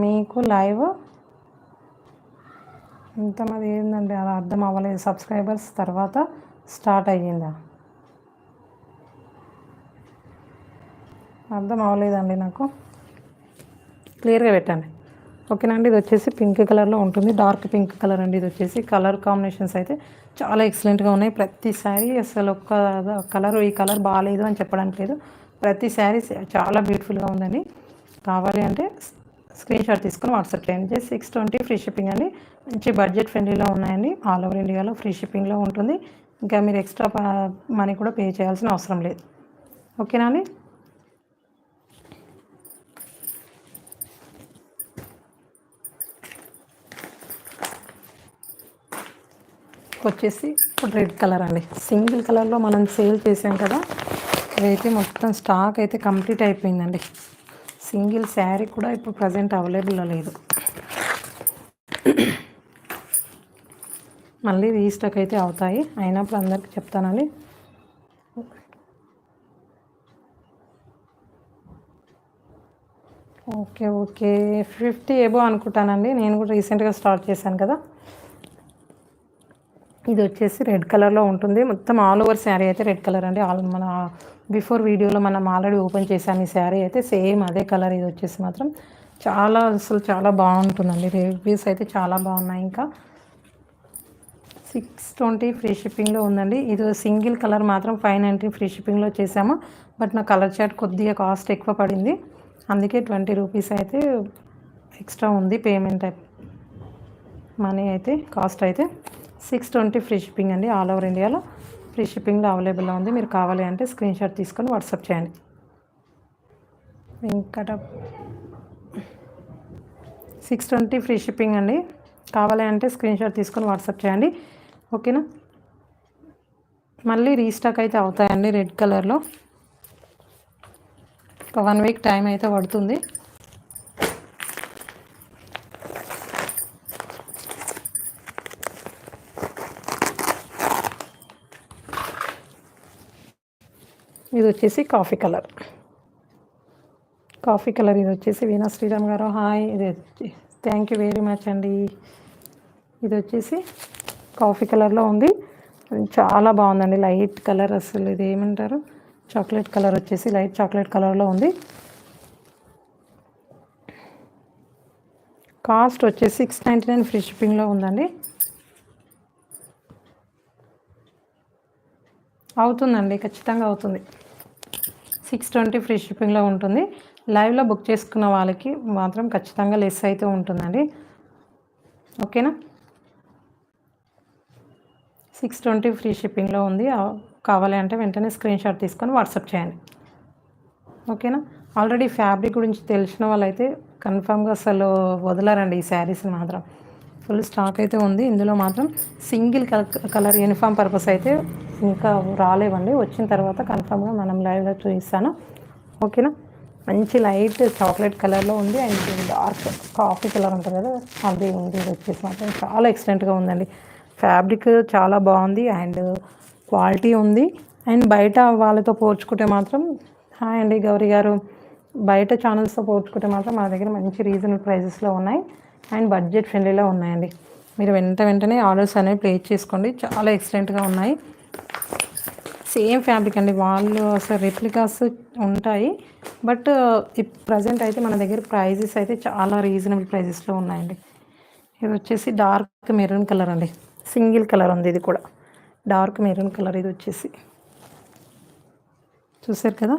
A: మీకు లైవ్ ఇంతమంది ఏందండి, అది అర్థం అవ్వలేదు. సబ్స్క్రైబర్స్ తర్వాత స్టార్ట్ అయ్యిందా? అర్థం అవ్వలేదండి నాకు, క్లియర్గా పెట్టండి. ఓకేనండి. ఇది వచ్చేసి పింక్ కలర్లో ఉంటుంది, డార్క్ పింక్ కలర్ అండి. ఇది వచ్చేసి కలర్ కాంబినేషన్స్ అయితే చాలా ఎక్సలెంట్గా ఉన్నాయి. ప్రతి శారీ అసలు ఒక్క కలర్ ఈ కలర్ బాగాలేదు అని చెప్పడానికి లేదు, ప్రతి శారీ చాలా బ్యూటిఫుల్గా ఉందండి. కావాలి అంటే స్క్రీన్ షాట్ తీసుకొని వాట్సాప్ చేయండి. 620 ఫ్రీ షిప్పింగ్ అండి. మంచి బడ్జెట్ ఫ్రెండ్లీలో ఉన్నాయండి. ఆల్ ఓవర్ ఇండియాలో ఫ్రీ షిప్పింగ్లో ఉంటుంది. ఇంకా మీరు ఎక్స్ట్రా మనీ కూడా పే చేయాల్సిన అవసరం లేదు. ఓకేనా అండి. వచ్చేసి ఇప్పుడు రెడ్ కలర్ అండి. సింగిల్ కలర్లో మనం సేల్ చేసాం కదా, అదైతే మొత్తం స్టాక్ అయితే కంప్లీట్ అయిపోయిందండి. సింగిల్ శారీ కూడా ఇప్పుడు ప్రజెంట్ అవైలబుల్లో లేదు. మళ్ళీ రీస్టాక్ అయితే అవుతాయి, అయినప్పుడు అందరికీ చెప్తానండి. ఓకే 50 ఏబో అనుకుంటానండి. నేను కూడా రీసెంట్గా స్టార్ట్ చేశాను కదా. ఇది వచ్చేసి రెడ్ కలర్లో ఉంటుంది. మొత్తం ఆల్ ఓవర్ శారీ అయితే రెడ్ కలర్ అండి. మన బిఫోర్ వీడియోలో మనం ఆల్రెడీ ఓపెన్ చేశాను ఈ శారీ అయితే, సేమ్ అదే కలర్. ఇది వచ్చేసి మాత్రం అసలు చాలా బాగుంటుందండి. రివ్యూస్ అయితే చాలా బాగున్నాయి. ఇంకా 620 ఫ్రీ షిప్పింగ్లో ఉందండి. ఇది సింగిల్ కలర్ మాత్రం 590 ఫ్రీ షిప్పింగ్లో చేసాము. బట్ నా కలర్ చార్ట్ కొద్దిగా కాస్ట్ ఎక్కువ పడింది, అందుకే 20 రూపీస్ అయితే ఎక్స్ట్రా ఉంది పేమెంట్ మనీ అయితే. కాస్ట్ అయితే 620 ఫ్రీ షిప్పింగ్ అండి. ఆల్ ఓవర్ ఇండియాలో ఫ్రీ షిప్పింగ్లో అవైలబుల్లో ఉంది. మీరు కావాలి అంటే స్క్రీన్ షాట్ తీసుకొని వాట్సాప్ చేయండి. వెంకట 620 ఫ్రీ షిప్పింగ్ అండి. కావాలి అంటే స్క్రీన్ షాట్ తీసుకొని వాట్సాప్ చేయండి. ఓకేనా. మళ్ళీ రీస్టాక్ అయితే అవుతాయండి రెడ్ కలర్లో. ఒక 1 వీక్ టైం అయితే పడుతుంది. ఇది వచ్చేసి కాఫీ కలర్ ఇది వచ్చేసి వీణా శ్రీరామ్ గారు హాయ్. ఇది థ్యాంక్ యూ వెరీ మచ్ అండి. ఇది వచ్చేసి కాఫీ కలర్లో ఉంది, చాలా బాగుందండి. లైట్ కలర్, అసలు ఇది ఏమంటారు, చాక్లెట్ కలర్ వచ్చేసి లైట్ చాక్లెట్ కలర్లో ఉంది. కాస్ట్ వచ్చేసి 699 ఫ్రీ షిప్పింగ్లో ఉందండి. అవుతుందండి, ఖచ్చితంగా అవుతుంది. 620 ఫ్రీ షిప్పింగ్లో ఉంటుంది. లైవ్లో బుక్ చేసుకున్న వాళ్ళకి మాత్రం ఖచ్చితంగా లెస్ అయితే ఉంటుందండి. ఓకేనా, 620 ఫ్రీ షిప్పింగ్లో ఉంది. కావాలి అంటే వెంటనే స్క్రీన్ షాట్ తీసుకొని వాట్సాప్ చేయండి. ఓకేనా, ఆల్రెడీ ఫ్యాబ్రిక్ గురించి తెలిసిన వాళ్ళైతే కన్ఫామ్గా అసలు వదలరండి ఈ శారీస్ని మాత్రం. ఫుల్ స్టాక్ అయితే ఉంది. ఇందులో మాత్రం సింగిల్ కలర్ యూనిఫామ్ పర్పస్ అయితే ఇంకా రాలేవండి. వచ్చిన తర్వాత కన్ఫామ్గా మనం లైవ్లో చూపిస్తాను. ఓకేనా, మంచి లైట్ చాక్లెట్ కలర్లో ఉంది అండ్ డార్క్ కాఫీ కలర్ ఉంటుంది కదా అది ఉంది. ఇది వచ్చేసి మాత్రం చాలా ఎక్సలెంట్గా ఉందండి. ఫ్యాబ్రిక్ చాలా బాగుంది అండ్ క్వాలిటీ ఉంది. అండ్ బయట వాళ్ళతో పోల్చుకుంటే మాత్రం హాయ్ అండి గౌరీ గారు, బయట ఛానల్స్తో పోల్చుకుంటే మాత్రం మా దగ్గర మంచి రీజనబుల్ ప్రైజెస్లో ఉన్నాయి అండ్ బడ్జెట్ ఫ్రెండ్లీలో ఉన్నాయండి. మీరు వెంటనే ఆర్డర్స్ అనేవి ప్లేస్ చేసుకోండి. చాలా ఎక్సలెంట్గా ఉన్నాయి. సేమ్ ఫ్యాబ్రిక్ అండి, వాళ్ళు అసలు రెప్లికాస్ ఉంటాయి. బట్ ప్రజెంట్ అయితే మన దగ్గర ప్రైజెస్ అయితే చాలా రీజనబుల్ ప్రైజెస్లో ఉన్నాయండి. ఇది వచ్చేసి డార్క్ మెరూన్ కలర్ అండి, సింగిల్ కలర్ ఉంది. ఇది కూడా డార్క్ మెరూన్ కలర్. ఇది వచ్చేసి చూసారు కదా,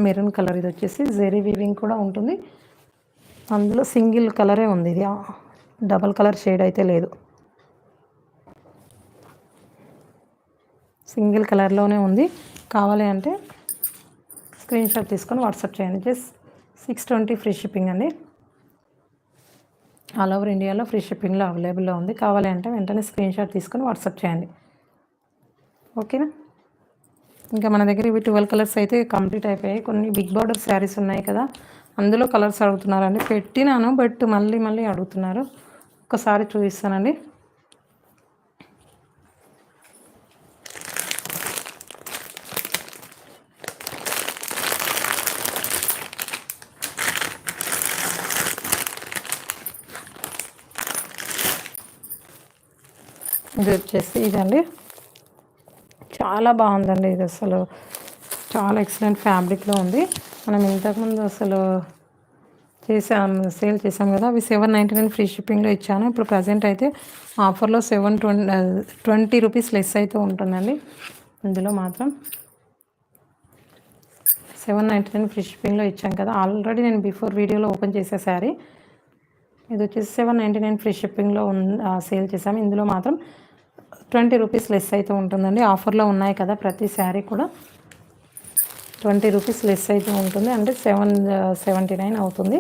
A: మెరూన్ కలర్. ఇది వచ్చేసి జెరీ వీవింగ్ కూడా ఉంటుంది. అందులో సింగిల్ కలరే ఉంది, ఇది డబల్ కలర్ షేడ్ అయితే లేదు. సింగిల్ కలర్లోనే ఉంది. కావాలి అంటే స్క్రీన్ షాట్ తీసుకొని వాట్సాప్ చేయండి. జస్ట్ 620 ఫ్రీ షిప్పింగ్ అండి. ఆల్ ఓవర్ ఇండియాలో ఫ్రీ షిప్పింగ్లో అవైలబుల్లో ఉంది. కావాలి అంటే వెంటనే స్క్రీన్ షాట్ తీసుకొని వాట్సాప్ చేయండి. ఓకేనా, ఇంకా మన దగ్గర ఇవి 12 కలర్స్ అయితే కంప్లీట్ అయిపోయాయి. కొన్ని బిగ్ బార్డర్ శారీస్ ఉన్నాయి కదా, అందులో కలర్స్ అడుగుతున్నారండి. పెట్టినాను బట్ మళ్ళీ అడుగుతున్నారు. ఒకసారి చూపిస్తానండి. ఇది వచ్చేసి ఇదండి, చాలా బాగుందండి. ఇది అసలు చాలా ఎక్సలెంట్ ఫ్యాబ్రిక్లో ఉంది. మనం ఇంతకుముందు అసలు సేల్ చేసాం కదా, అవి 799 ఫ్రీ షిప్పింగ్లో ఇచ్చాను. ఇప్పుడు ప్రజెంట్ అయితే ఆఫర్లో 720 రూపీస్ లెస్ అయితే ఉంటుందండి. ఇందులో మాత్రం 799 ఫ్రీ షిప్పింగ్లో ఇచ్చాం కదా, ఆల్రెడీ నేను బిఫోర్ వీడియోలో ఓపెన్ చేసే శారీ. ఇది వచ్చేసి 799 ఫ్రీ షిప్పింగ్లో సేల్ చేసాము. ఇందులో మాత్రం 20 రూపీస్ లెస్ అయితే ఉంటుందండి. ఆఫర్లో ఉన్నాయి కదా, ప్రతి శారీ కూడా 20 రూపీస్ లెస్ అయితే ఉంటుంది. అంటే 779 అవుతుంది.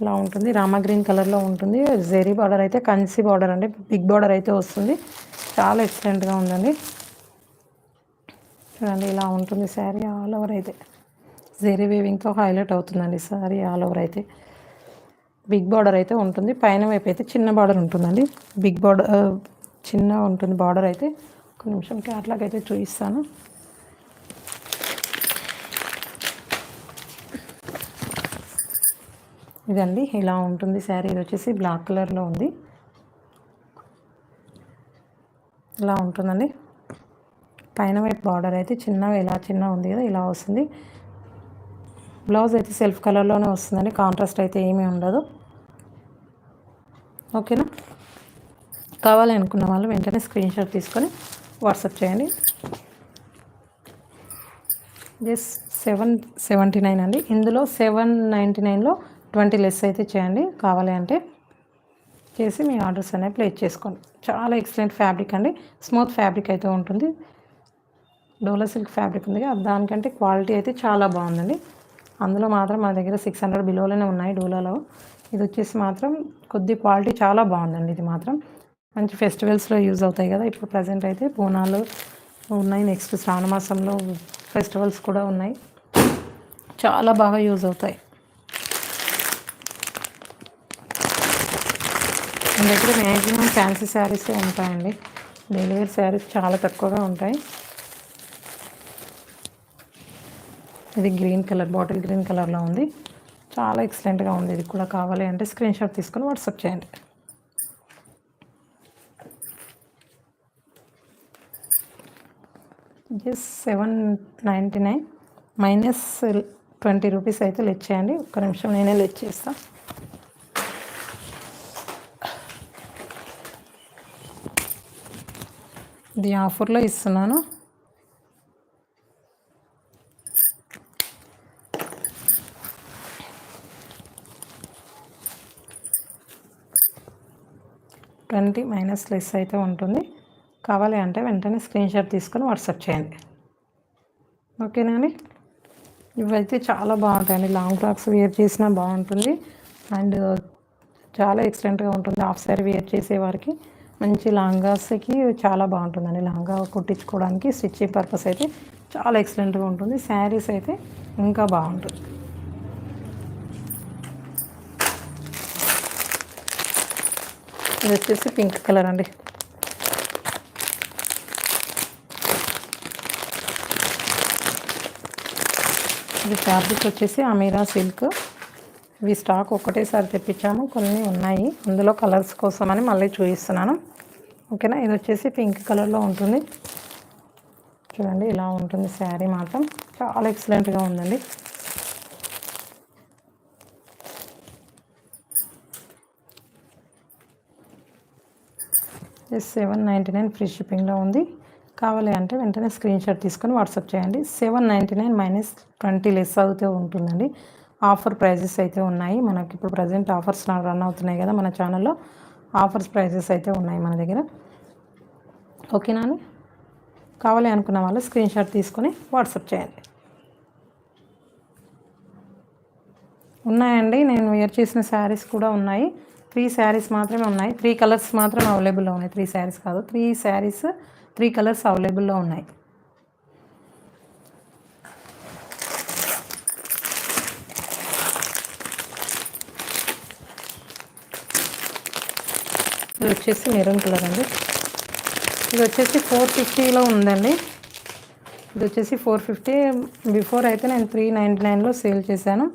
A: ఇలా ఉంటుంది. రామా గ్రీన్ కలర్లో ఉంటుంది. జెరీ బార్డర్ అయితే కంచి బార్డర్ అండి, బిగ్ బార్డర్ అయితే వస్తుంది. చాలా ఎక్సలెంట్గా ఉందండి. చూడండి, ఇలా ఉంటుంది శారీ ఆల్ ఓవర్. అయితే జెరీ వీవింగ్తో హైలైట్ అవుతుందండి శారీ ఆల్ ఓవర్. అయితే బిగ్ బార్డర్ అయితే ఉంటుంది. పైన వైపు అయితే చిన్న బార్డర్ ఉంటుందండి. బిగ్ బార్డర్ చిన్న ఉంటుంది బార్డర్ అయితే. ఒక నిమిషం క్యాట్లాగ్ అయితే చూపిస్తాను. ఇదండి, ఇలా ఉంటుంది శారీ. ఇది వచ్చేసి బ్లాక్ కలర్లో ఉంది. ఇలా ఉంటుందండి. పైన వైపు బార్డర్ అయితే ఇలా చిన్న ఉంది కదా, ఇలా వస్తుంది. బ్లౌజ్ అయితే సెల్ఫ్ కలర్లోనే వస్తుందండి, కాంట్రాస్ట్ అయితే ఏమీ ఉండదు. ఓకేనా, కావాలి అనుకున్న వాళ్ళు వెంటనే స్క్రీన్ షాట్ తీసుకొని వాట్సాప్ చేయండి. జస్ట్ 779 అండి. ఇందులో 799లో 20 లెస్ అయితే చేయండి. కావాలి అంటే చేసి మీ ఆర్డర్స్ అనేవి ప్లేస్ చేసుకోండి. చాలా ఎక్సలెంట్ ఫ్యాబ్రిక్ అండి, స్మూత్ ఫ్యాబ్రిక్ అయితే ఉంటుంది. డోలా సిల్క్ ఫ్యాబ్రిక్ ఉంది కదా, దానికంటే క్వాలిటీ అయితే చాలా బాగుందండి. అందులో మాత్రం మన దగ్గర 600 బిలోలోనే ఉన్నాయి డోలాలో. ఇది వచ్చేసి మాత్రం కొద్ది క్వాలిటీ చాలా బాగుందండి. ఇది మాత్రం మంచి ఫెస్టివల్స్లో యూజ్ అవుతాయి కదా. ఇప్పుడు ప్రజెంట్ అయితే బోనాలు ఉన్నాయి, నెక్స్ట్ శ్రావణ మాసంలో ఫెస్టివల్స్ కూడా ఉన్నాయి. చాలా బాగా యూజ్ అవుతాయి. మన దగ్గర మ్యాక్సిమం ఫ్యాన్సీ శారీసే ఉంటాయండి. డైలీ వేర్ శారీస్ చాలా తక్కువగా ఉంటాయి. ఇది గ్రీన్ కలర్, బాటిల్ గ్రీన్ కలర్లో ఉంది. చాలా ఎక్సలెంట్గా ఉంది. ఇది కూడా కావాలి అంటే స్క్రీన్ షాట్ తీసుకొని వాట్సాప్ చేయండి. జస్ట్ 799 మైనస్ 20 రూపీస్ అయితే లెట్ చేయండి. ఒక్క నిమిషం నేనే లెట్ చేస్తాను. ఇది ఆఫర్లో ఇస్తున్నాను. -20 లెస్ అయితే ఉంటుంది. కావాలి అంటే వెంటనే స్క్రీన్ షాట్ తీసుకొని వాట్సాప్ చేయండి. ఓకేనా అండి? ఇవైతే చాలా బాగుంటాయండి. లాంగ్ ఫ్రాక్స్ వేర్ చేసినా బాగుంటుంది అండ్ చాలా ఎక్సలెంట్గా ఉంటుంది. హాఫ్ సారీ వేర్ చేసే వారికి మంచి లాంగాస్కి చాలా బాగుంటుందండి. లాంగా కుట్టించుకోవడానికి స్టిచ్చింగ్ పర్పస్ అయితే చాలా ఎక్సలెంట్గా ఉంటుంది. శారీస్ అయితే ఇంకా బాగుంటుంది. ఇది వచ్చేసి పింక్ కలర్ అండి. ఇది ఫ్యాబ్రిక్ వచ్చేసి అమీరా సిల్క్. ఇవి స్టాక్ ఒక్కటేసారి తెప్పించాము, కొన్ని ఉన్నాయి. అందులో కలర్స్ కోసమని మళ్ళీ చూపిస్తున్నాను. ఓకేనా? ఇది వచ్చేసి పింక్ కలర్లో ఉంటుంది. చూడండి ఇలా ఉంటుంది శారీ. మాత్రం చాలా ఎక్సలెంట్గా ఉందండి. జస్ట్ 799 ఫ్రీ షిప్పింగ్లో ఉంది. కావాలి అంటే వెంటనే స్క్రీన్ షాట్ తీసుకొని వాట్సాప్ చేయండి. 799 మైనస్ 20 లెస్ అవుతూ ఉంటుందండి. ఆఫర్ ప్రైజెస్ అయితే ఉన్నాయి. మనకి ఇప్పుడు ప్రజెంట్ ఆఫర్స్ రన్ అవుతున్నాయి కదా మన ఛానల్లో. ఆఫర్స్ ప్రైజెస్ అయితే ఉన్నాయి మన దగ్గర. ఓకేనా అని? కావాలి అనుకున్న వాళ్ళు స్క్రీన్ షాట్ తీసుకొని వాట్సాప్ చేయండి. ఉన్నాయండి, నేను వేర్ చేసిన శారీస్ కూడా ఉన్నాయి. 3 శారీస్ మాత్రమే ఉన్నాయి. 3 కలర్స్ మాత్రమే అవైలబుల్లో ఉన్నాయి. 3 శారీస్ కాదు, 3 శారీస్ 3 కలర్స్ అవైలబుల్లో ఉన్నాయి. ఇది వచ్చేసి మెరూన్ కలర్ అండి. ఇది వచ్చేసి 450లో ఉందండి. ఇది వచ్చేసి 450. బిఫోర్ అయితే నేను 399లో సేల్ చేశాను.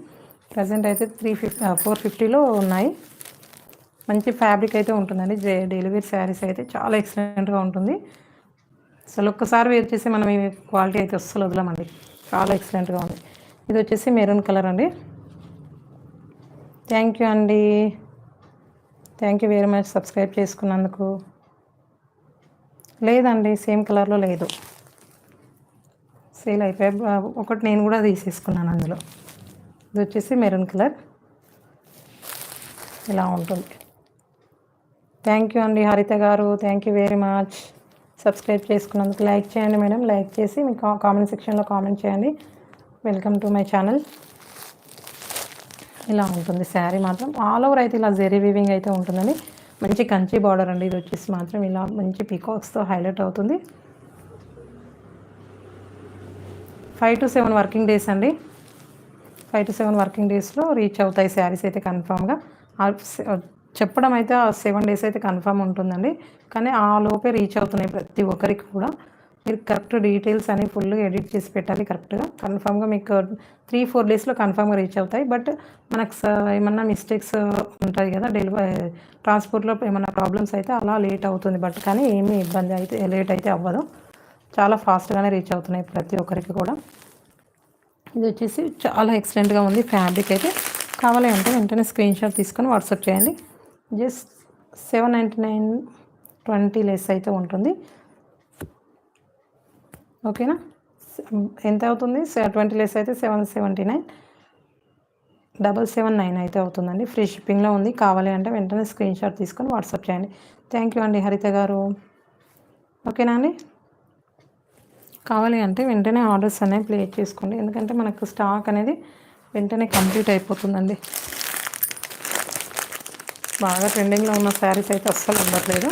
A: ప్రజెంట్ అయితే 450లో ఉన్నాయి. మంచి ఫ్యాబ్రిక్ అయితే ఉంటుందండి. డెలివరీ శారీస్ అయితే చాలా ఎక్సలెంట్గా ఉంటుంది. అసలు ఒక్కసారి వేర్ చేసి మనం ఈ క్వాలిటీ అయితే అస్సలు వదలమండి. చాలా ఎక్సలెంట్గా ఉంది. ఇది వచ్చేసి మెరూన్ కలర్ అండి. థ్యాంక్ యూ అండి. Thank you very much subscribe చేసుకున్నందుకు. లేదండి, సేమ్ కలర్లో లేదు, సేల్ అయిపోయి ఒకటి నేను కూడా తీసేసుకున్నాను అందులో. ఇది వచ్చేసి మెరూన్ కలర్ ఇలా ఉంటుంది. థ్యాంక్ యూ అండి హరిత గారు. Thank you very much subscribe చేసుకున్నందుకు. లైక్ చేయండి మేడం, లైక్ చేసి మీ కామెంట్ సెక్షన్లో కామెంట్ చేయండి. Welcome to my channel. ఇలా ఉంటుంది శారీ. మాత్రం ఆల్ ఓవర్ అయితే ఇలా జెరీ వీవింగ్ అయితే ఉంటుందండి. మంచి కంచి బార్డర్ అండి. ఇది వచ్చేసి మాత్రం ఇలా మంచి పీకాక్స్తో హైలైట్ అవుతుంది. 5 to 7 వర్కింగ్ డేస్ అండి. 5 to 7 వర్కింగ్ డేస్లో రీచ్ అవుతాయి శారీస్ అయితే కన్ఫామ్గా. చెప్పడం అయితే 7 days అయితే కన్ఫామ్ ఉంటుందండి. కానీ ఆ లోపే రీచ్ అవుతున్నాయి ప్రతి ఒక్కరికి కూడా. మీరు కరెక్ట్ డీటెయిల్స్ అని ఫుల్గా ఎడిట్ చేసి పెట్టాలి కరెక్ట్గా. కన్ఫామ్గా మీకు 3-4 daysలో కన్ఫామ్గా రీచ్ అవుతాయి. బట్ మనకు ఏమన్నా మిస్టేక్స్ ఉంటాయి కదా, డెలివరీ ట్రాన్స్పోర్ట్లో ఏమన్నా ప్రాబ్లమ్స్ అయితే అలా లేట్ అవుతుంది. బట్ కానీ ఏమీ ఇబ్బంది అయితే లేట్ అయితే అవ్వదు. చాలా ఫాస్ట్గానే రీచ్ అవుతున్నాయి ప్రతి ఒక్కరికి కూడా. ఇది వచ్చేసి చాలా ఎక్సలెంట్గా ఉంది ఫ్యాబ్రిక్ అయితే. కావాలి అంటే వెంటనే స్క్రీన్ షాట్ తీసుకొని వాట్సాప్ చేయండి. జస్ట్ 799 20 లెస్ అయితే ఉంటుంది. ఓకేనా? ఎంత అవుతుంది? 20 లెస్ అయితే 779 779 అయితే అవుతుందండి. ఫ్రీ షిప్పింగ్లో ఉంది. కావాలి అంటే వెంటనే స్క్రీన్ షాట్ తీసుకొని వాట్సాప్ చేయండి. థ్యాంక్ యూ అండి హరిత గారు. ఓకేనా అండి? కావాలి అంటే వెంటనే ఆర్డర్స్ అనేవి ప్లేస్ చేసుకోండి. ఎందుకంటే మనకు స్టాక్ అనేది వెంటనే కంప్లీట్ అయిపోతుందండి. బాగా ట్రెండింగ్లో ఉన్న శారీస్ అయితే అస్సలు ఉండట్లేదు.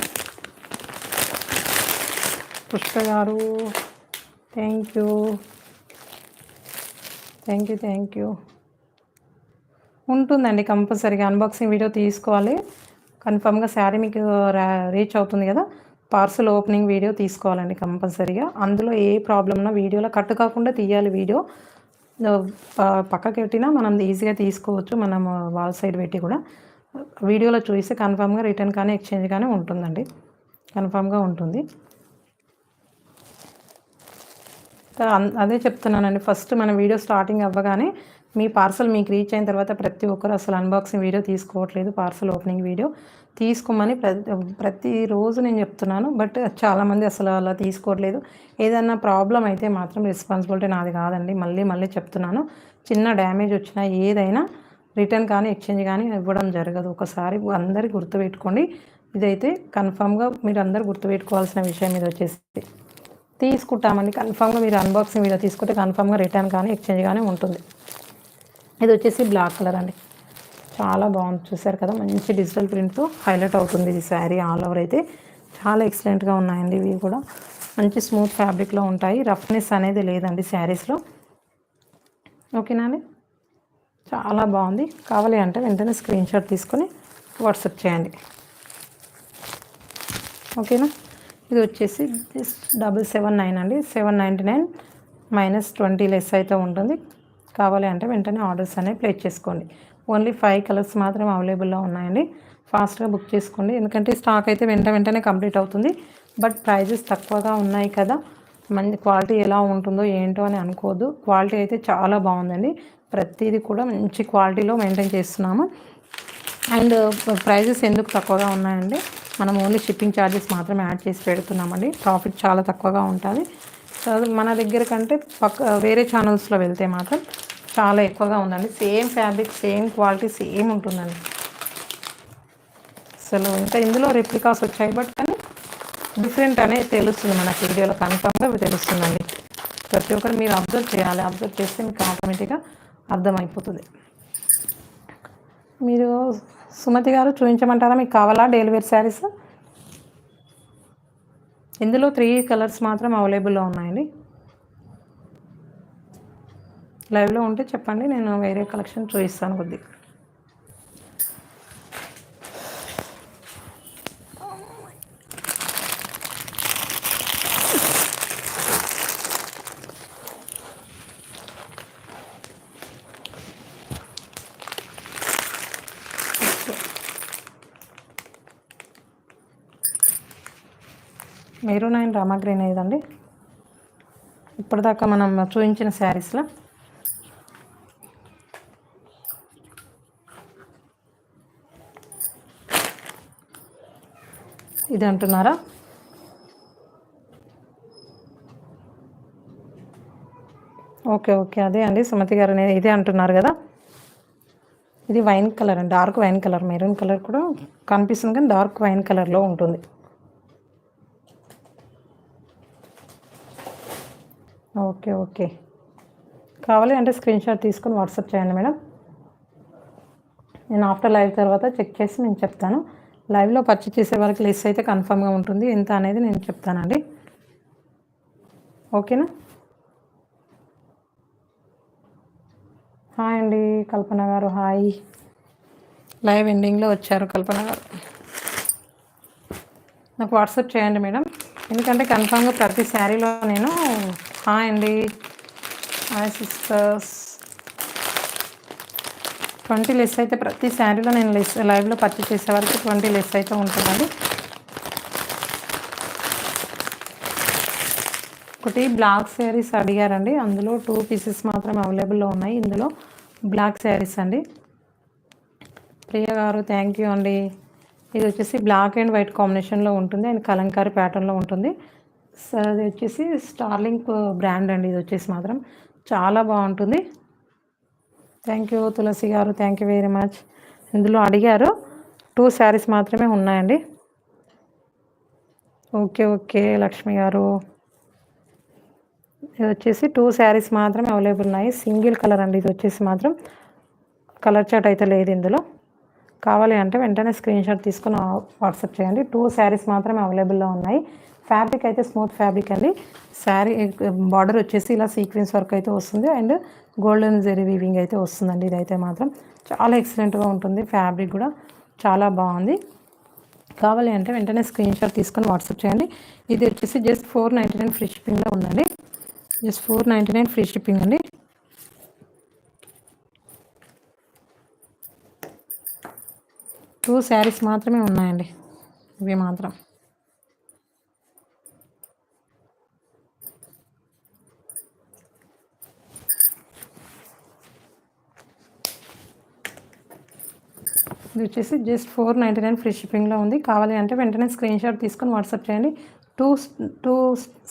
A: పుష్ప గారు థ్యాంక్ యూ. ఉంటుందండి కంపల్సరీగా. అన్బాక్సింగ్ వీడియో తీసుకోవాలి కన్ఫామ్గా. శారీ మీకు రీచ్ అవుతుంది కదా, పార్సల్ ఓపెనింగ్ వీడియో తీసుకోవాలండి కంపల్సరీగా. అందులో ఏ ప్రాబ్లం ఉన్నా వీడియోలో కట్ కాకుండా తీయాలి వీడియో. పక్కకి పెట్టినా మనం ఈజీగా తీసుకోవచ్చు. మనం వాల్ సైడ్ పెట్టి కూడా వీడియోలో చూస్తే కన్ఫామ్గా రిటర్న్ కానీ ఎక్స్చేంజ్ కానీ ఉంటుందండి, కన్ఫామ్గా ఉంటుంది. అదే చెప్తున్నానండి, ఫస్ట్ మన వీడియో స్టార్టింగ్ అవ్వగానే మీ పార్సల్ మీకు రీచ్ అయిన తర్వాత ప్రతి ఒక్కరు అసలు అన్బాక్సింగ్ వీడియో తీసుకోవట్లేదు, పార్సల్ ఓపెనింగ్ వీడియో తీసుకోమని ప్రతిరోజు నేను చెప్తున్నాను. బట్ చాలామంది అసలు అలా తీసుకోవట్లేదు. ఏదన్నా ప్రాబ్లం అయితే మాత్రం రెస్పాన్సిబిలిటీ నాది కాదండి. మళ్ళీ చెప్తున్నాను, చిన్న డ్యామేజ్ వచ్చినా ఏదైనా రిటర్న్ కానీ ఎక్స్చేంజ్ కానీ ఇవ్వడం జరగదు. ఒకసారి అందరికీ గుర్తుపెట్టుకోండి, ఇదైతే కన్ఫామ్గా మీరు అందరూ గుర్తుపెట్టుకోవాల్సిన విషయం. ఇది వచ్చేసి తీసుకుంటామండి కన్ఫామ్గా, మీరు అన్బాక్సింగ్ వీడియో తీసుకుంటే కన్ఫామ్గా రిటర్న్ కానీ ఎక్స్చేంజ్ కానీ ఉంటుంది. ఇది వచ్చేసి బ్లాక్ కలర్ అండి, చాలా బాగుంది, చూసారు కదా, మంచి డిజిటల్ ప్రింట్తో హైలైట్ అవుతుంది ఈ శారీ. ఆల్ ఓవర్ అయితే చాలా ఎక్సలెంట్గా ఉన్నాయండి. ఇవి కూడా మంచి స్మూత్ ఫ్యాబ్రిక్లో ఉంటాయి, రఫ్నెస్ అనేది లేదండి శారీస్లో. ఓకేనా అండి, చాలా బాగుంది. కావాలి అంటే వెంటనే స్క్రీన్ షాట్ తీసుకొని వాట్సాప్ చేయండి. ఓకేనా, ఇది వచ్చేసి 779 అండి, 799 -20 లెస్ అయితే ఉంటుంది. కావాలి అంటే వెంటనే ఆర్డర్స్ అనేవి ప్లేస్ చేసుకోండి. ఓన్లీ 5 కలర్స్ మాత్రం అవైలబుల్లో ఉన్నాయండి, ఫాస్ట్గా బుక్ చేసుకోండి. ఎందుకంటే స్టాక్ అయితే వెంటనే కంప్లీట్ అవుతుంది. బట్ ప్రైజెస్ తక్కువగా ఉన్నాయి కదా, మంచి క్వాలిటీ ఎలా ఉంటుందో ఏంటో అని అనుకోవద్దు. క్వాలిటీ అయితే చాలా బాగుందండి, ప్రతిదీ కూడా మంచి క్వాలిటీలో మెయింటైన్ చేస్తున్నాము. అండ్ ప్రైజెస్ ఎందుకు తక్కువగా ఉన్నాయండి, మనం ఓన్లీ షిప్పింగ్ ఛార్జెస్ మాత్రమే యాడ్ చేసి పెడుతున్నామండి. ప్రాఫిట్ చాలా తక్కువగా ఉంటుంది. సో మన దగ్గర కంటే వేరే ఛానల్స్లో వెళ్తే మాత్రం చాలా ఎక్కువగా ఉందండి. Same fabric, same quality, same ఉంటుందండి. అసలు ఇంకా ఇందులో రెప్లికాస్ వచ్చాయి, బట్ కానీ డిఫరెంట్ అనేది తెలుస్తుంది మనకి వీడియోలో, కన్ఫామ్గా తెలుస్తుందండి. ప్రతి ఒక్కరు మీరు అబ్జర్వ్ చేయాలి, అబ్జర్వ్ చేస్తే మీకు ఆటోమేటిక్గా అర్థమైపోతుంది. మీరు సుమతి గారు చూపించమంటారా, మీకు కావాలా డైలీ వేర్ శారీస్? ఇందులో 3 కలర్స్ మాత్రం అవైలబుల్లో ఉన్నాయండి. లైవ్లో ఉంటే చెప్పండి, నేను వేరే కలెక్షన్ చూపిస్తాను కొద్దిగా. మెరూన్ అండ్ రామా గ్రీన్ ఏదండి ఇప్పటిదాకా మనం చూపించిన శారీస్లో. ఇది అంటున్నారా? ఓకే అదే అండి సుమతి గారు, ఇదే అంటున్నారు కదా. ఇది వైన్ కలర్ అండి, dark wine colour. Maroon colour కూడా కనిపిస్తుంది కానీ డార్క్ వైన్ కలర్లో ఉంటుంది. ఓకే కావాలి అంటే స్క్రీన్ షాట్ తీసుకొని వాట్సాప్ చేయండి మేడం. నేను ఆఫ్టర్ లైవ్ తర్వాత చెక్ చేసి నేను చెప్తాను. లైవ్లో పర్చేస్ చేసే వరకు లెస్ అయితే కన్ఫామ్గా ఉంటుంది, ఎంత అనేది నేను చెప్తానండి. ఓకేనా? హాయ్ అండి కల్పన గారు, హాయ్. లైవ్ ఎండింగ్లో వచ్చారు కల్పన గారు. నాకు వాట్సాప్ చేయండి మేడం, ఎందుకంటే కన్ఫామ్గా ప్రతి శారీలో నేను హాయ్ అండి, హాయ్ సిస్టర్స్. 20 లెస్ అయితే ప్రతి శారీలో నేను లైవ్లో పర్చేస్ చేసే వరకు 20 లెస్ అయితే ఉంటుందండి. ఒకటి బ్లాక్ శారీస్ అడిగారండి, అందులో 2 పీసెస్ మాత్రం అవైలబుల్లో ఉన్నాయి. ఇందులో బ్లాక్ శారీస్ అండి. ప్రియ గారు థ్యాంక్ యూ అండి. ఇది వచ్చేసి బ్లాక్ అండ్ వైట్ కాంబినేషన్లో ఉంటుంది అండ్ కలంకారీ ప్యాటర్న్లో ఉంటుంది. సో అది వచ్చేసి స్టార్లింగ్ బ్రాండ్ అండి. ఇది వచ్చేసి మాత్రం చాలా బాగుంటుంది. థ్యాంక్ యూ తులసి గారు, థ్యాంక్ యూ వెరీ మచ్. ఇందులో అడిగారు 2 శారీస్ మాత్రమే ఉన్నాయండి. ఓకే లక్ష్మి గారు, ఇది వచ్చేసి 2 శారీస్ మాత్రమే అవైలబుల్ ఉన్నాయి. సింగిల్ కలర్ అండి, ఇది వచ్చేసి మాత్రం కలర్ చాట్ అయితే లేదు ఇందులో. కావాలి అంటే వెంటనే స్క్రీన్ షాట్ తీసుకొని వాట్సాప్ చేయండి. 2 శారీస్ మాత్రమే అవైలబుల్లో ఉన్నాయి. ఫ్యాబ్రిక్ అయితే స్మూత్ ఫ్యాబ్రిక్ అండి. శారీ బార్డర్ వచ్చేసి ఇలా సీక్వెన్స్ వర్క్ అయితే వస్తుంది అండ్ గోల్డెన్ జెరీ వీవింగ్ అయితే వస్తుందండి. ఇదైతే మాత్రం చాలా ఎక్సలెంట్గా ఉంటుంది, ఫ్యాబ్రిక్ కూడా చాలా బాగుంది. కావాలి అంటే వెంటనే స్క్రీన్ షాట్ తీసుకొని వాట్సాప్ చేయండి. ఇది వచ్చేసి జస్ట్ 499 ఫ్రీ షిప్పింగ్లో ఉందండి. జస్ట్ 499 ఫ్రీ షిప్పింగ్ అండి. 2 శారీస్ మాత్రమే ఉన్నాయండి, ఇవి మాత్రం. ఇది వచ్చేసి జస్ట్ 499 ఫ్రీ షిప్పింగ్లో ఉంది. కావాలి అంటే వెంటనే స్క్రీన్ షాట్ తీసుకొని వాట్సాప్ చేయండి. టూ టూ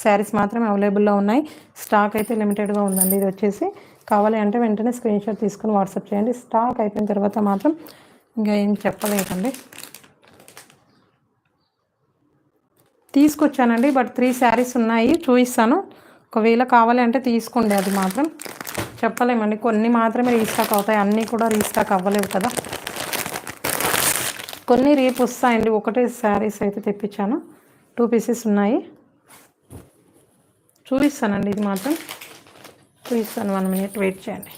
A: శారీస్ మాత్రమే అవైలబుల్లో ఉన్నాయి. స్టాక్ అయితే లిమిటెడ్గా ఉందండి. ఇది వచ్చేసి కావాలి అంటే వెంటనే స్క్రీన్ షాట్ తీసుకొని వాట్సాప్ చేయండి. స్టాక్ అయిపోయిన తర్వాత మాత్రం ఇంకా ఏం చెప్పలేకండి. తీసుకొచ్చానండి, బట్ 3 శారీస్ ఉన్నాయి, చూపిస్తాను. ఒకవేళ కావాలి అంటే తీసుకోండి. అది మాత్రం చెప్పలేమండి, కొన్ని మాత్రమే రీస్టాక్ అవుతాయి, అన్నీ కూడా రీస్టాక్ అవ్వలేవు కదా. కొన్ని రేపు వస్తాయండి. ఒకటే శారీస్ అయితే తెప్పించాను, 2 పీసెస్ ఉన్నాయి, చూపిస్తానండి. ఇది మాత్రం చూపిస్తాను, 1 మినిట్ వెయిట్ చేయండి.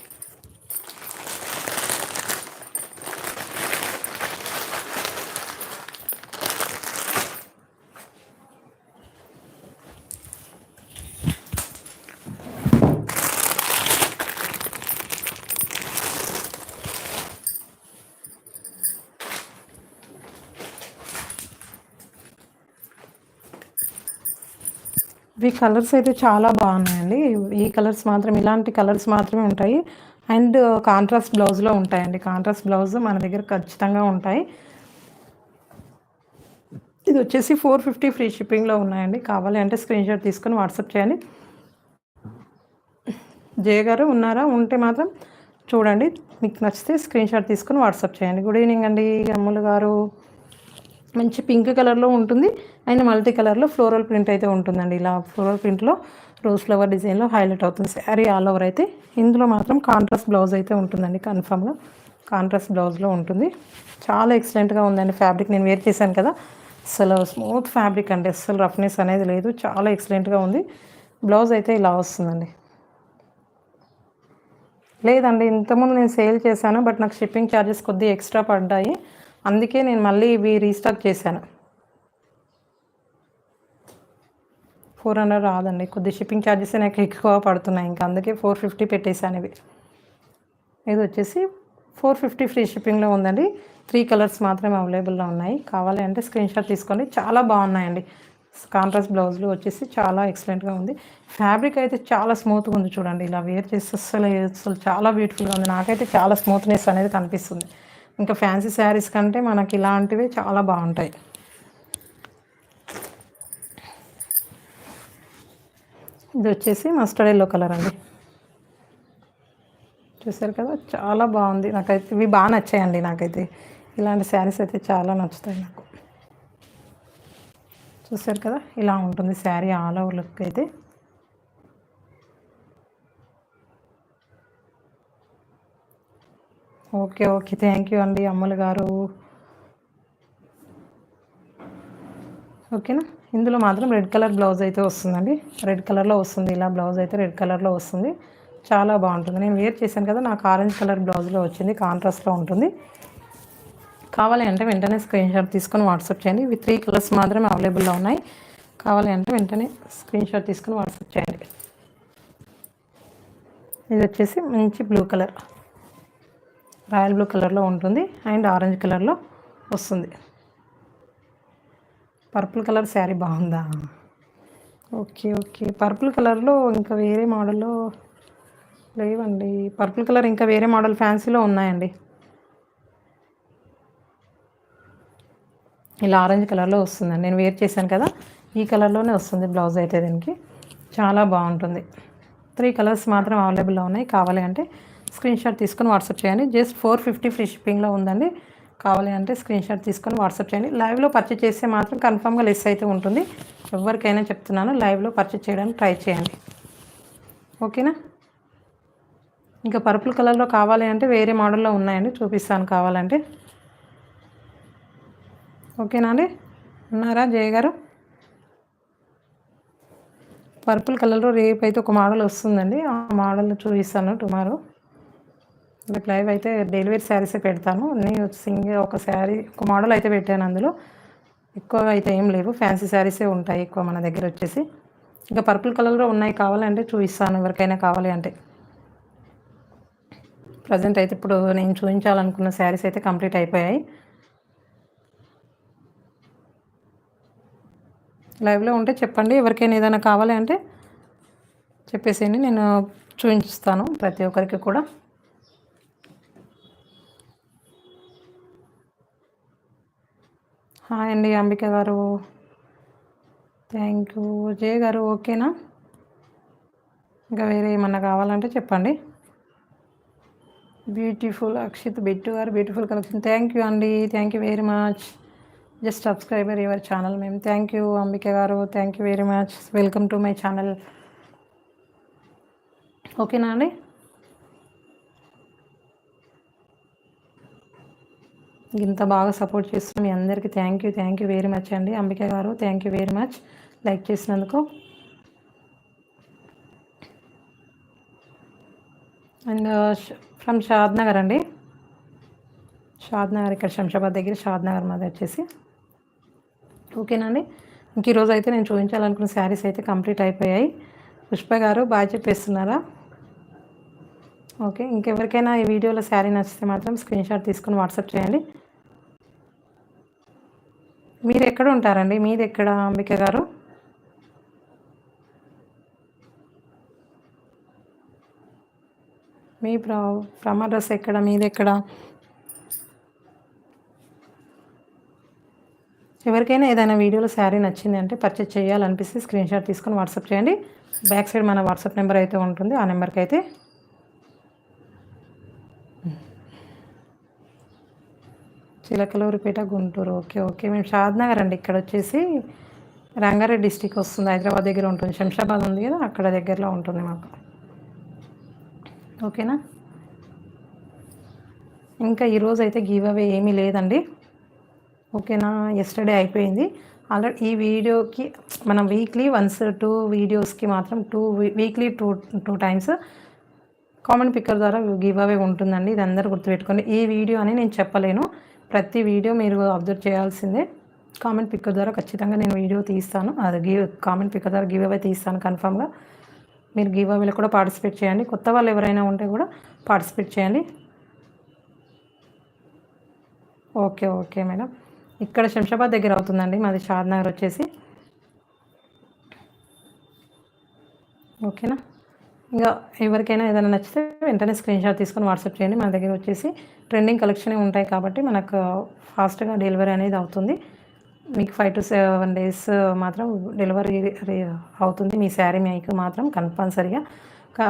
A: ఇవి కలర్స్ అయితే చాలా బాగున్నాయండి. ఈ కలర్స్ మాత్రం, ఇలాంటి కలర్స్ మాత్రమే ఉంటాయి. అండ్ కాంట్రాస్ట్ బ్లౌజ్లో ఉంటాయండి. కాంట్రాస్ట్ బ్లౌజ్ మన దగ్గర ఖచ్చితంగా ఉంటాయి. ఇది వచ్చేసి 450 ఫ్రీ షిప్పింగ్లో ఉన్నాయండి. కావాలి అంటే స్క్రీన్ షాట్ తీసుకొని వాట్సాప్ చేయండి. జయ గారు ఉన్నారా? ఉంటే మాత్రం చూడండి, మీకు నచ్చితే స్క్రీన్ షాట్ తీసుకొని వాట్సాప్ చేయండి. గుడ్ ఈవినింగ్ అండి అమ్ములు గారు. మంచి పింక్ కలర్లో ఉంటుంది అండ్ మల్టీ కలర్లో ఫ్లోరల్ ప్రింట్ అయితే ఉంటుందండి. ఇలా ఫ్లోరల్ ప్రింట్లో రోజ్ ఫ్లవర్ డిజైన్లో హైలైట్ అవుతుంది శారీ ఆల్ ఓవర్. అయితే ఇందులో మాత్రం కాంట్రాస్ట్ బ్లౌజ్ అయితే ఉంటుందండి, కన్ఫామ్గా కాంట్రాస్ట్ బ్లౌజ్లో ఉంటుంది. చాలా ఎక్సలెంట్గా ఉందండి ఫ్యాబ్రిక్. నేను వేర్ చేశాను కదా, అసలు స్మూత్ ఫ్యాబ్రిక్ అండి, అసలు రఫ్నెస్ అనేది లేదు, చాలా ఎక్సలెంట్గా ఉంది. బ్లౌజ్ అయితే ఇలా వస్తుందండి. లేదండి, ఇంతకుముందు నేను సేల్ చేశాను, బట్ నాకు షిప్పింగ్ ఛార్జెస్ కొద్దిగా ఎక్స్ట్రా పడ్డాయి, అందుకే నేను మళ్ళీ ఇవి రీస్టాక్ చేశాను. 400 రాదండి, కొద్ది షిప్పింగ్ ఛార్జెస్ నాకు ఎక్కువ పడుతున్నాయి, ఇంకా అందుకే 450 పెట్టేశాను ఇవి. ఇది వచ్చేసి 450 ఫ్రీ షిప్పింగ్లో ఉందండి. 3 కలర్స్ మాత్రమే అవైలబుల్లో ఉన్నాయి. కావాలి అంటే స్క్రీన్ షాట్ తీసుకోండి. చాలా బాగున్నాయండి. కాంట్రాస్ట్ బ్లౌజ్లు వచ్చేసి చాలా ఎక్సలెంట్గా ఉంది. ఫ్యాబ్రిక్ అయితే చాలా స్మూత్గా ఉంది చూడండి. ఇలా వేర్ చేస్తే అసలు చాలా బ్యూటిఫుల్గా ఉంది. నాకైతే చాలా స్మూత్నెస్ అనేది కనిపిస్తుంది. ఇంకా ఫ్యాన్సీ శారీస్ కంటే మనకి ఇలాంటివి చాలా బాగుంటాయి. ఇది వచ్చేసి మస్టర్డ్ ఎల్లో కలర్ అండి. చూసారు కదా, చాలా బాగుంది. నాకైతే ఇవి బాగా నచ్చాయండి. నాకైతే ఇలాంటి శారీస్ అయితే చాలా నచ్చుతాయి నాకు. చూసారు కదా, ఇలా ఉంటుంది శారీ ఆల్ ఓవర్ లుక్ అయితే. ఓకే ఓకే, థ్యాంక్ యూ అండి అమ్ములు గారు. ఓకేనా, ఇందులో మాత్రం రెడ్ కలర్ బ్లౌజ్ అయితే వస్తుందండి. రెడ్ కలర్లో వస్తుంది, ఇలా బ్లౌజ్ అయితే రెడ్ కలర్లో వస్తుంది, చాలా బాగుంటుంది. నేను వేర్ చేశాను కదా, నాకు ఆరెంజ్ కలర్ బ్లౌజ్లో వచ్చింది, కాంట్రాస్ట్లో ఉంటుంది. కావాలి అంటే వెంటనే స్క్రీన్ షాట్ తీసుకొని వాట్సాప్ చేయండి. ఇవి 3 కలర్స్ మాత్రమే అవైలబుల్లో ఉన్నాయి. కావాలి అంటే వెంటనే స్క్రీన్ షాట్ తీసుకొని వాట్సాప్ చేయండి. ఇది వచ్చేసి మంచి బ్లూ కలర్, రాయల్ బ్లూ కలర్లో ఉంటుంది అండ్ ఆరెంజ్ కలర్లో వస్తుంది. పర్పుల్ కలర్ శారీ బాగుందా? ఓకే ఓకే, పర్పుల్ కలర్లో ఇంకా వేరే మోడల్లో లేవండి. పర్పుల్ కలర్ ఇంకా వేరే మోడల్ ఫ్యాన్సీలో ఉన్నాయండి. ఇలా ఆరెంజ్ కలర్లో వస్తుందండి. నేను వేర్ చేశాను కదా, ఈ కలర్లోనే వస్తుంది బ్లౌజ్ అయితే. దీనికి చాలా బాగుంటుంది. 3 కలర్స్ మాత్రం అవైలబుల్లో ఉన్నాయి. కావాలి అంటే స్క్రీన్ షాట్ తీసుకొని వాట్సాప్ చేయండి. జస్ట్ 450 ఫ్రీ షిప్పింగ్లో ఉందండి. కావాలి అంటే స్క్రీన్ షాట్ తీసుకొని వాట్సాప్ చేయండి. లైవ్లో పర్చేజ్ చేస్తే మాత్రం కన్ఫామ్గా లెస్ అయితే ఉంటుంది. ఎవరికైనా చెప్తున్నాను, లైవ్లో పర్చేజ్ చేయడానికి ట్రై చేయండి. ఓకేనా. ఇంకా పర్పుల్ కలర్లో కావాలి అంటే వేరే మోడల్లో ఉన్నాయండి, చూపిస్తాను కావాలంటే. ఓకేనా అండి, ఉన్నారా జయ గారు? పర్పుల్ కలర్లో రేపు అయితే ఒక మోడల్ వస్తుందండి, ఆ మోడల్ చూపిస్తాను టుమారో. రేపు లైవ్ అయితే డెలివరీ శారీసే పెడతాను. నేను ఒక శారీ ఒక మోడల్ అయితే పెట్టాను, అందులో ఎక్కువగా అయితే ఏం లేవు, ఫ్యాన్సీ శారీసే ఉంటాయి ఎక్కువ మన దగ్గర వచ్చేసి. ఇంకా పర్పుల్ కలర్లో ఉన్నాయి, కావాలంటే చూపిస్తాను ఎవరికైనా కావాలి అంటే. ప్రజెంట్ అయితే ఇప్పుడు నేను చూపించాలనుకున్న శారీస్ అయితే కంప్లీట్ అయిపోయాయి. లైవ్లో ఉంటే చెప్పండి. ఎవరికైనా ఏదైనా కావాలి అంటే చెప్పేసేయండి, నేను చూపించుస్తాను ప్రతి ఒక్కరికి కూడా. హాయ్ అండి అంబిక గారు, థ్యాంక్ యూ. జయ గారు ఓకేనా? ఇంకా వేరే ఏమన్నా కావాలంటే చెప్పండి. బ్యూటిఫుల్ అక్షిత్ బిట్టు గారు, బ్యూటిఫుల్ కలెక్షన్. థ్యాంక్ యూ అండి, thank you very much. Just subscriber your channel మేము. థ్యాంక్ యూ అంబిక గారు, thank you very much. Welcome to my channel. ఓకేనా అండి? ఇంత బాగా సపోర్ట్ చేస్తున్న మీ అందరికీ థ్యాంక్ యూ వెరీ మచ్ అండి. అంబిక గారు thank you very much like చేసినందుకు. అండ్ ఫ్రమ్ షాద్ నగర్ అండి, షాద్ నగర్, ఇక్కడ శంషాబాద్ దగ్గర షాద్ నగర్ మాది వచ్చేసి. ఓకేనా అండి? ఇంక ఈరోజు అయితే నేను చూపించాలనుకున్న శారీస్ అయితే కంప్లీట్ అయిపోయాయి. పుష్ప గారు బాగా చెప్పేస్తున్నారా? ఓకే, ఇంకెవరికైనా ఈ వీడియోలో శారీ నచ్చితే మాత్రం స్క్రీన్ షాట్ తీసుకుని వాట్సాప్ చేయండి. మీరు ఎక్కడ ఉంటారండి? మీది ఎక్కడ అంబిక గారు? మీ ఫ్రమ్ అడ్రస్ ఎక్కడ? మీది ఎక్కడ? ఎవరికైనా ఏదైనా వీడియోలో శారీ నచ్చింది అంటే పర్చేజ్ చేయాలనిపిస్తే స్క్రీన్ షాట్ తీసుకొని వాట్సాప్ చేయండి. బ్యాక్ సైడ్ మన వాట్సాప్ నెంబర్ అయితే ఉంటుంది, ఆ నెంబర్కి అయితే. చిలకలూరిపేట, గుంటూరు. ఓకే ఓకే, మేము షాద్నగర్ అండి. ఇక్కడ వచ్చేసి రంగారెడ్డి డిస్టిక్ వస్తుంది, హైదరాబాద్ దగ్గర ఉంటుంది. శంషాబాద్ ఉంది కదా, అక్కడ దగ్గరలో ఉంటుంది మాకు. ఓకేనా? ఇంకా ఈరోజు అయితే గివ్ అవే ఏమీ లేదండి. ఓకేనా? ఎస్టర్డే అయిపోయింది ఆల్రెడీ. ఈ వీడియోకి మనం వీక్లీ వన్స్ 2 వీడియోస్కి మాత్రం weekly two times comment picker ద్వారా గివ్ అవే ఉంటుందండి. ఇది అందరూ గుర్తుపెట్టుకోండి. ఈ వీడియో అని నేను చెప్పలేను, ప్రతి వీడియో మీరు అబ్జర్వ్ చేయాల్సిందే. కామెంట్ పిక్కర్ ద్వారా ఖచ్చితంగా నేను వీడియో తీస్తాను, అది కామెంట్ పిక్కర్ ద్వారా గివ్ అవే తీస్తాను కన్ఫామ్గా. మీరు గివ్ అవేలో కూడా పార్టిసిపేట్ చేయండి. కొత్త వాళ్ళు ఎవరైనా ఉంటే కూడా పార్టిసిపేట్ చేయండి. Okay okay madam. ఇక్కడ శంషాబాద్ దగ్గర అవుతుందండి, మాది షాద్ నగర్ వచ్చేసి. ఓకేనా? ఇంకా ఎవరికైనా ఏదైనా నచ్చితే వెంటనే స్క్రీన్ షాట్ తీసుకొని వాట్సాప్ చేయండి. మన దగ్గర వచ్చేసి ట్రెండింగ్ కలెక్షనే ఉంటాయి కాబట్టి మనకు ఫాస్ట్గా డెలివరీ అనేది అవుతుంది. మీకు 5 to 7 days మాత్రం డెలివరీ అవుతుంది మీ శారీ మీకు మాత్రం కంపల్సరీగా.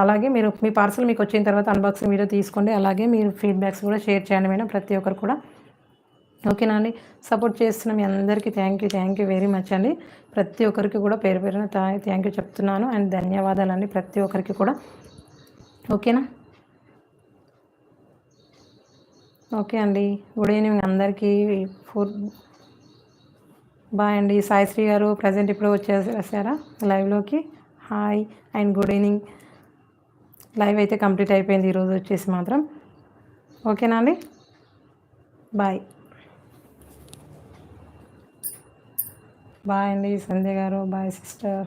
A: అలాగే మీరు మీ పార్సల్ మీకు వచ్చిన తర్వాత అన్బాక్సింగ్ వీడియో తీసుకోండి. అలాగే మీరు ఫీడ్బ్యాక్స్ కూడా షేర్ చేయండి మేడం, ప్రతి ఒక్కరు కూడా. ఓకేనా అండి? సపోర్ట్ చేస్తున్న మీ అందరికీ థ్యాంక్ యూ వెరీ మచ్ అండి. ప్రతి ఒక్కరికి కూడా పేరు పేరున థ్యాంక్ యూ చెప్తున్నాను. అండ్ ధన్యవాదాలండి ప్రతి ఒక్కరికి కూడా. ఓకేనా? ఓకే అండి, గుడ్ ఈవినింగ్ అందరికీ. బాయ్ అండి. సాయిశ్రీ గారు ప్రజెంట్ ఇప్పుడు వచ్చేసారా లైవ్లోకి? Hi and good evening. Live అయితే కంప్లీట్ అయిపోయింది ఈరోజు వచ్చేసి మాత్రం. ఓకేనా అండి? బాయ్. బాయ్ అండి సంధ్య గారు, బాయ్ సిస్టర్.